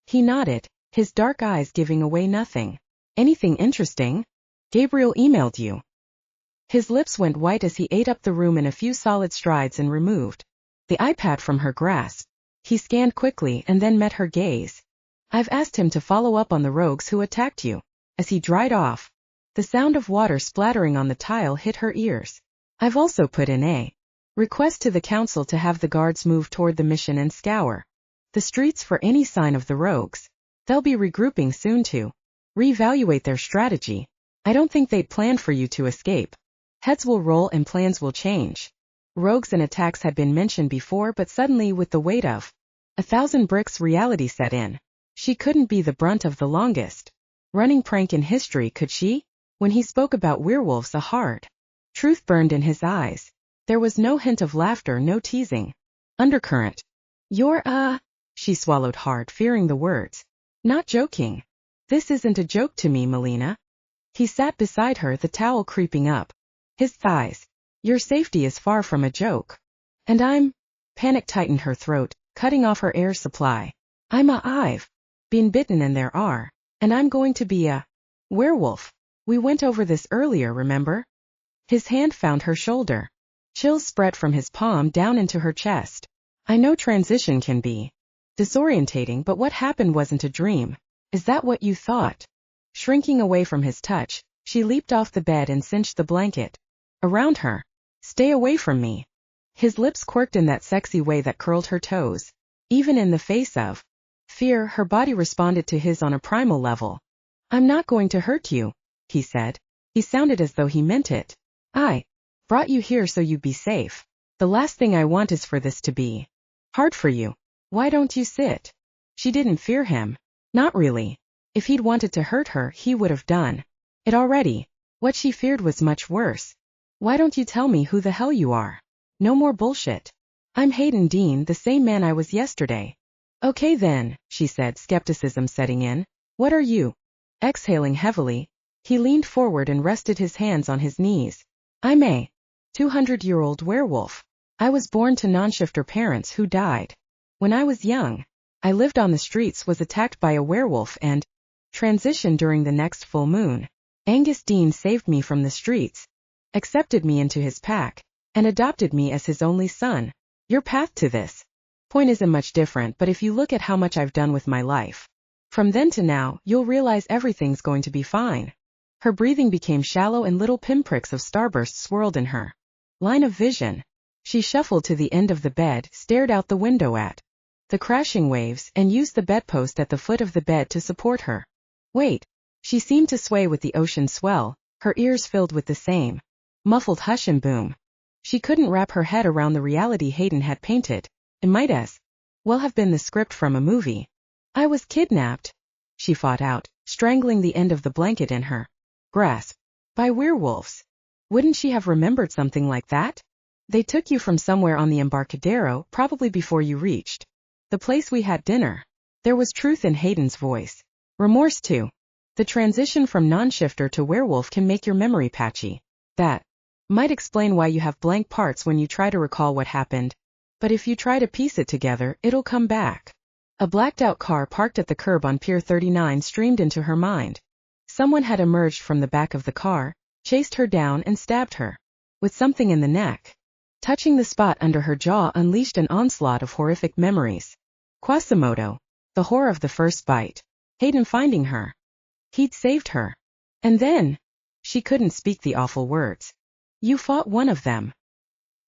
He nodded, his dark eyes giving away nothing. Anything interesting? Gabriel emailed you. His lips went white as he ate up the room in a few solid strides and removed the iPad from her grasp. He scanned quickly and then met her gaze. I've asked him to follow up on the rogues who attacked you. As he dried off, the sound of water splattering on the tile hit her ears. I've also put in a request to the council to have the guards move toward the mission and scour the streets for any sign of the rogues. They'll be regrouping soon to reevaluate their strategy. I don't think they'd planned for you to escape. Heads will roll and plans will change. Rogues and attacks had been mentioned before, but suddenly with the weight of 1,000 bricks, reality set in. She couldn't be the brunt of the longest running prank in history, could she? When he spoke about werewolves, a hard truth burned in his eyes. There was no hint of laughter, no teasing undercurrent. You're she swallowed hard, fearing the words. Not joking. This isn't a joke to me, Melina. He sat beside her, the towel creeping up his thighs. Your safety is far from a joke. And panic tightened her throat, cutting off her air supply. I've been bitten and and I'm going to be a werewolf. We went over this earlier, remember? His hand found her shoulder. Chills spread from his palm down into her chest. I know transition can be disorientating, but what happened wasn't a dream. Is that what you thought? Shrinking away from his touch, she leaped off the bed and cinched the blanket around her. Stay away from me. His lips quirked in that sexy way that curled her toes. Even in the face of fear, her body responded to his on a primal level. I'm not going to hurt you, he said. He sounded as though he meant it. I brought you here so you'd be safe. The last thing I want is for this to be hard for you. Why don't you sit? She didn't fear him. Not really. If he'd wanted to hurt her, he would have done it already. What she feared was much worse. Why don't you tell me who the hell you are? No more bullshit. I'm Hayden Dean, the same man I was yesterday. Okay then, she said, skepticism setting in. What are you? Exhaling heavily, he leaned forward and rested his hands on his knees. I'm a 200-year-old werewolf. I was born to non-shifter parents who died when I was young. I lived on the streets, was attacked by a werewolf, and transitioned during the next full moon. Angus Dean saved me from the streets, accepted me into his pack, and adopted me as his only son. Your path to this point isn't much different, but if you look at how much I've done with my life from then to now, you'll realize everything's going to be fine. Her breathing became shallow and little pinpricks of starburst swirled in her line of vision. She shuffled to the end of the bed, stared out the window at the crashing waves, and used the bedpost at the foot of the bed to support her. Wait. She seemed to sway with the ocean swell, her ears filled with the same muffled hush and boom. She couldn't wrap her head around the reality Hayden had painted. It might as well have been the script from a movie. I was kidnapped, she fought out, strangling the end of the blanket in her grasp. By werewolves. Wouldn't she have remembered something like that? They took you from somewhere on the Embarcadero, probably before you reached the place we had dinner. There was truth in Hayden's voice. Remorse too. The transition from non-shifter to werewolf can make your memory patchy. That might explain why you have blank parts when you try to recall what happened. But if you try to piece it together, it'll come back. A blacked-out car parked at the curb on Pier 39 streamed into her mind. Someone had emerged from the back of the car, chased her down and stabbed her with something in the neck. Touching the spot under her jaw unleashed an onslaught of horrific memories. Quasimodo. The horror of the first bite. Hayden finding her. He'd saved her. And then she couldn't speak the awful words. You fought one of them.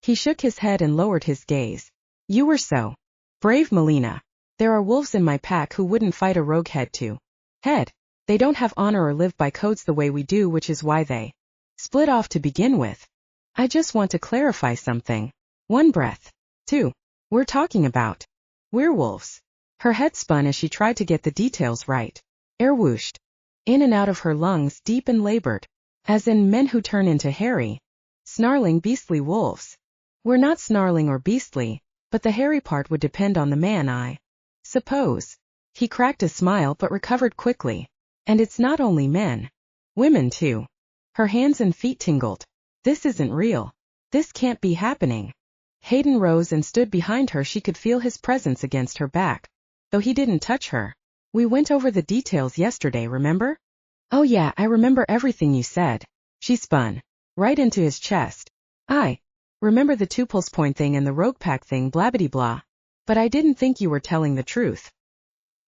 He shook his head and lowered his gaze. You were so brave, Melina. There are wolves in my pack who wouldn't fight a rogue head to head. They don't have honor or live by codes the way we do, which is why they split off to begin with. I just want to clarify something. One breath. 2. We're talking about werewolves. Her head spun as she tried to get the details right. Air whooshed in and out of her lungs, deep and labored, as in men who turn into hairy, snarling, beastly wolves. We're not snarling or beastly, but the hairy part would depend on the man, I suppose. He cracked a smile but recovered quickly. And it's not only men. Women too. Her hands and feet tingled. This isn't real. This can't be happening. Hayden rose and stood behind her. She could feel his presence against her back, though he didn't touch her. We went over the details yesterday, remember? Oh yeah, I remember everything you said. She spun right into his chest. I remember the 2 pulse point thing and the rogue pack thing, blabbity blah. But I didn't think you were telling the truth.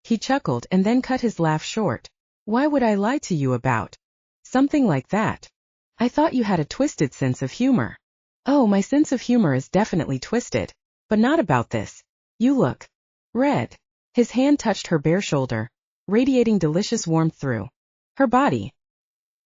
He chuckled and then cut his laugh short. Why would I lie to you about something like that? I thought you had a twisted sense of humor. Oh, my sense of humor is definitely twisted, but not about this. You look red. His hand touched her bare shoulder, radiating delicious warmth through her body.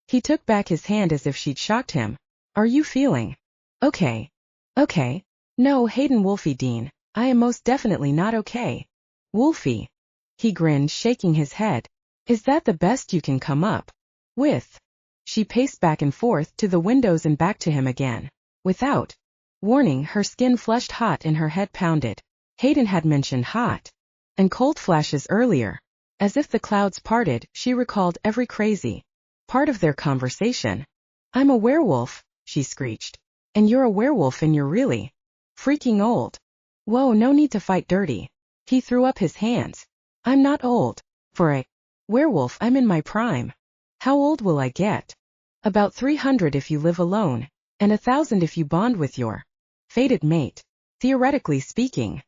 He took back his hand as if she'd shocked him. Are you feeling okay? Okay. No, Hayden Wolfie Dean, I am most definitely not okay. Wolfie. He grinned, shaking his head. Is that the best you can come up with? She paced back and forth to the windows and back to him again. Without warning, her skin flushed hot and her head pounded. Hayden had mentioned hot and cold flashes earlier. As if the clouds parted, she recalled every crazy part of their conversation. I'm a werewolf, she screeched. And you're a werewolf and you're really Freaking old. Whoa, no need to fight dirty. He threw up his hands. I'm not old. For a werewolf, I'm in my prime. How old will I get? About 300 if you live alone, and 1,000 if you bond with your fated mate. Theoretically speaking.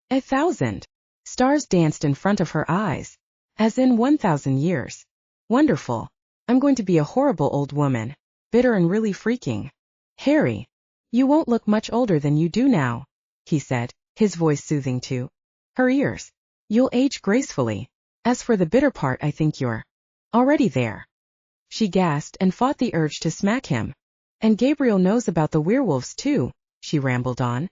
1,000. Stars danced in front of her eyes. As in 1,000 years. Wonderful. I'm going to be a horrible old woman. Bitter and really freaking. Harry. You won't look much older than you do now, he said, his voice soothing to her ears. You'll age gracefully. As for the bitter part, I think you're already there. She gasped and fought the urge to smack him. And Gabriel knows about the werewolves too, she rambled on.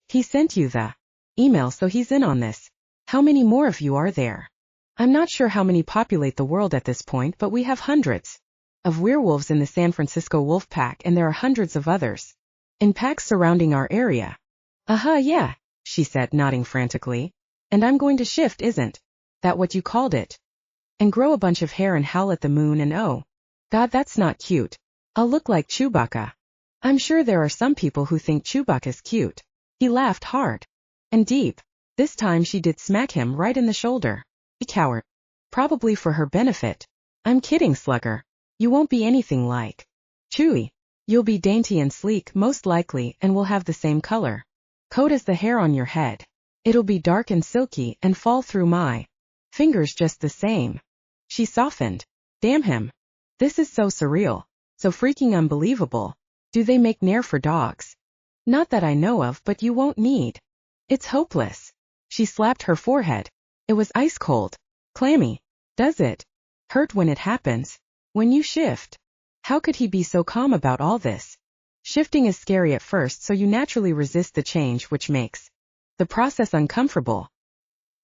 He sent you the email, so he's in on this. How many more of you are there? I'm not sure how many populate the world at this point, but we have hundreds of werewolves in the San Francisco wolf pack, and there are hundreds of others in packs surrounding our area. Yeah, she said, nodding frantically. And I'm going to shift, isn't that what you called it? And grow a bunch of hair and howl at the moon, and oh, God, that's not cute. I'll look like Chewbacca. I'm sure there are some people who think Chewbacca's cute. He laughed hard and deep. This time she did smack him right in the shoulder. You coward. Probably for her benefit. I'm kidding, Slugger. You won't be anything like Chewie. You'll be dainty and sleek, most likely, and will have the same color coat as the hair on your head. It'll be dark and silky and fall through my fingers just the same. She softened. Damn him. This is so surreal. So freaking unbelievable. Do they make Nair for dogs? Not that I know of, but you won't need. It's hopeless. She slapped her forehead. It was ice cold. Clammy. Does it hurt when it happens? When you shift? How could he be so calm about all this? Shifting is scary at first, so you naturally resist the change, which makes the process uncomfortable.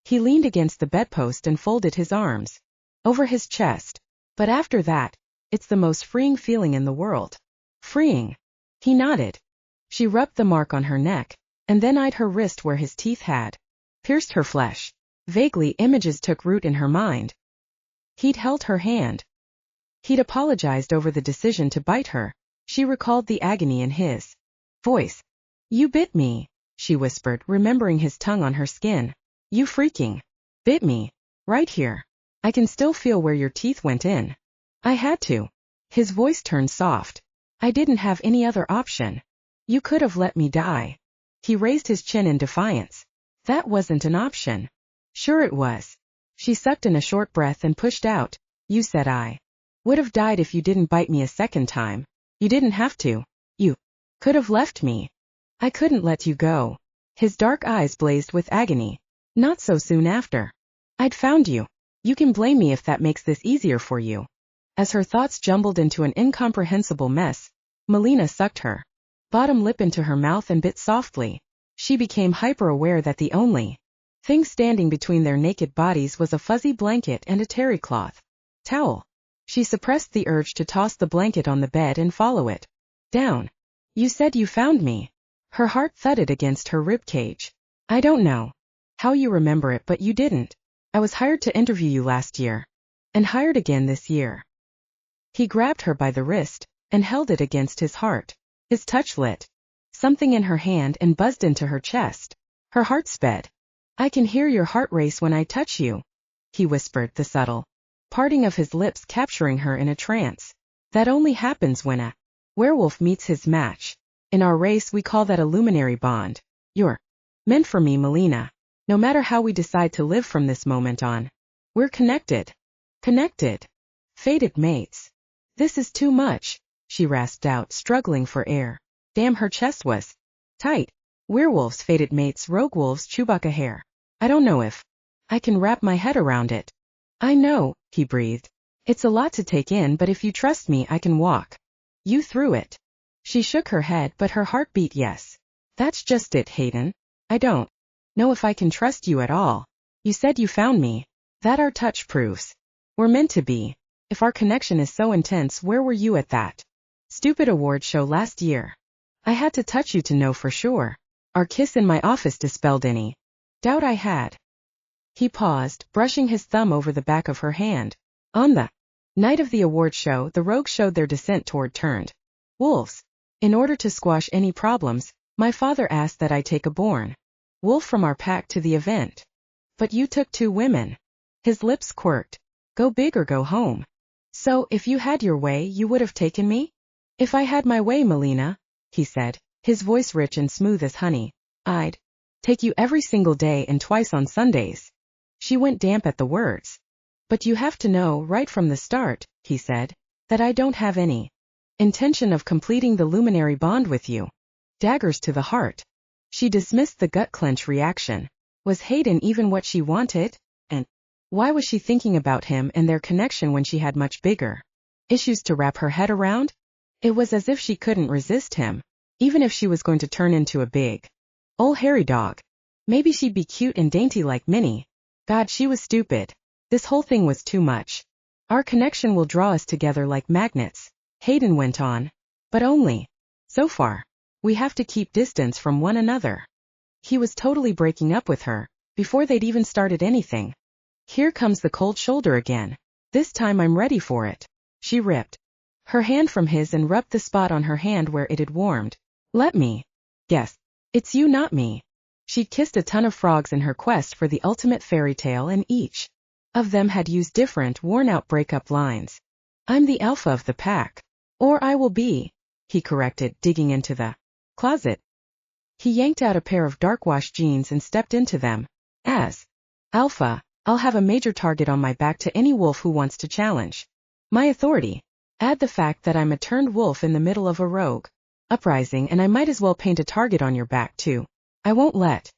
He leaned against the bedpost and folded his arms over his chest. But after that, it's the most freeing feeling in the world. Freeing. He nodded. She rubbed the mark on her neck, and then eyed her wrist where his teeth had pierced her flesh. Vaguely, images took root in her mind. He'd held her hand. He'd apologized over the decision to bite her. She recalled the agony in his voice. You bit me, she whispered, remembering his tongue on her skin. You freaking bit me. Right here. I can still feel where your teeth went in. I had to. His voice turned soft. I didn't have any other option. You could have let me die. He raised his chin in defiance. That wasn't an option. Sure it was. She sucked in a short breath and pushed out. You said I would have died if you didn't bite me a second time. You didn't have to. You could have left me. I couldn't let you go. His dark eyes blazed with agony. Not so soon after. I'd found you. You can blame me if that makes this easier for you. As her thoughts jumbled into an incomprehensible mess, Melina sucked her bottom lip into her mouth and bit softly. She became hyper-aware that the only thing standing between their naked bodies was a fuzzy blanket and a terry cloth towel. She suppressed the urge to toss the blanket on the bed and follow it down. You said you found me. Her heart thudded against her rib cage. I don't know how you remember it, but you didn't. I was hired to interview you last year. And hired again this year. He grabbed her by the wrist and held it against his heart. His touch lit something in her hand and buzzed into her chest. Her heart sped. I can hear your heart race when I touch you, he whispered, the subtle parting of his lips capturing her in a trance. That only happens when a werewolf meets his match. In our race we call that a luminary bond. You're meant for me, Melina. No matter how we decide to live from this moment on. We're connected. Connected. Fated mates. This is too much, she rasped out, struggling for air. Damn, her chest was tight. Werewolves, fated mates, rogue wolves, Chewbacca hair. I don't know if I can wrap my head around it. I know, he breathed. It's a lot to take in, but if you trust me, I can walk you through it. She shook her head, but her heart beat yes. That's just it, Hayden. I don't know if I can trust you at all. You said you found me. That our touch proves we're meant to be. If our connection is so intense, where were you at that stupid award show last year? I had to touch you to know for sure. Our kiss in my office dispelled any doubt I had. He paused, brushing his thumb over the back of her hand. On the night of the award show, the rogues showed their descent toward turned wolves. In order to squash any problems, My father asked that I take a born wolf from our pack to the event. But you took 2 women. His lips quirked. Go big or go home. So, if you had your way, you would have taken me? If I had my way, Melina, he said, his voice rich and smooth as honey, I'd take you every single day and twice on Sundays. She went damp at the words. But you have to know right from the start, he said, that I don't have any intention of completing the luminary bond with you. Daggers to the heart. She dismissed the gut clench reaction. Was Hayden even what she wanted? And why was she thinking about him and their connection when she had much bigger issues to wrap her head around? It was as if she couldn't resist him, even if she was going to turn into a big old hairy dog. Maybe she'd be cute and dainty like Minnie. God, she was stupid. This whole thing was too much. Our connection will draw us together like magnets, Hayden went on. But only so far. We have to keep distance from one another. He was totally breaking up with her, before they'd even started anything. Here comes the cold shoulder again. This time I'm ready for it. She ripped her hand from his and rubbed the spot on her hand where it had warmed. Let me guess. It's you, not me. She'd kissed a ton of frogs in her quest for the ultimate fairy tale, and each of them had used different, worn-out breakup lines. I'm the alpha of the pack. Or I will be, he corrected, digging into the closet. He yanked out a pair of dark-washed jeans and stepped into them. As alpha, I'll have a major target on my back to any wolf who wants to challenge my authority. Add the fact that I'm a turned wolf in the middle of a rogue uprising, and I might as well paint a target on your back too. I won't let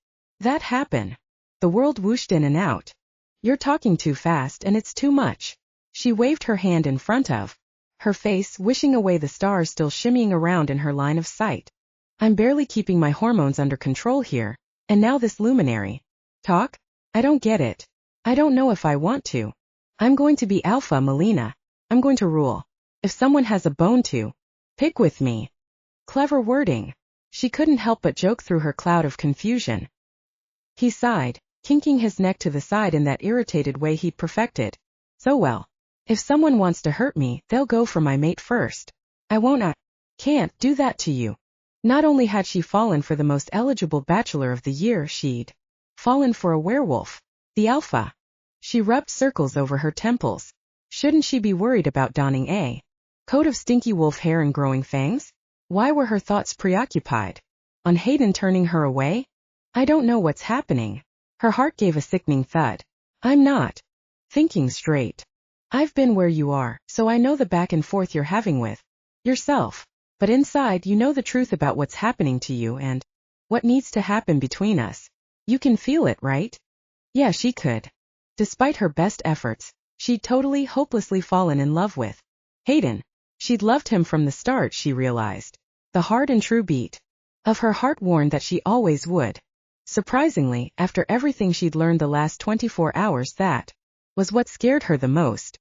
that happen. The world whooshed in and out. You're talking too fast and it's too much. She waved her hand in front of her face, wishing away the stars still shimmying around in her line of sight. I'm barely keeping my hormones under control here, and now this luminary talk? I don't get it. I don't know if I want to. I'm going to be alpha, Melina. I'm going to rule. If someone has a bone to pick with me. Clever wording. She couldn't help but joke through her cloud of confusion. He sighed, kinking his neck to the side in that irritated way he'd perfected so well. If someone wants to hurt me, they'll go for my mate first. I can't do that to you. Not only had she fallen for the most eligible bachelor of the year, she'd fallen for a werewolf. The alpha. She rubbed circles over her temples. Shouldn't she be worried about donning a coat of stinky wolf hair and growing fangs? Why were her thoughts preoccupied on Hayden turning her away? I don't know what's happening. Her heart gave a sickening thud. I'm not thinking straight. I've been where you are, so I know the back and forth you're having with yourself. But inside you know the truth about what's happening to you and what needs to happen between us. You can feel it, right? Yeah, she could. Despite her best efforts, she'd totally, hopelessly fallen in love with Hayden. She'd loved him from the start, she realized. The hard and true beat of her heart warned that she always would. Surprisingly, after everything she'd learned the last 24 hours, that was what scared her the most.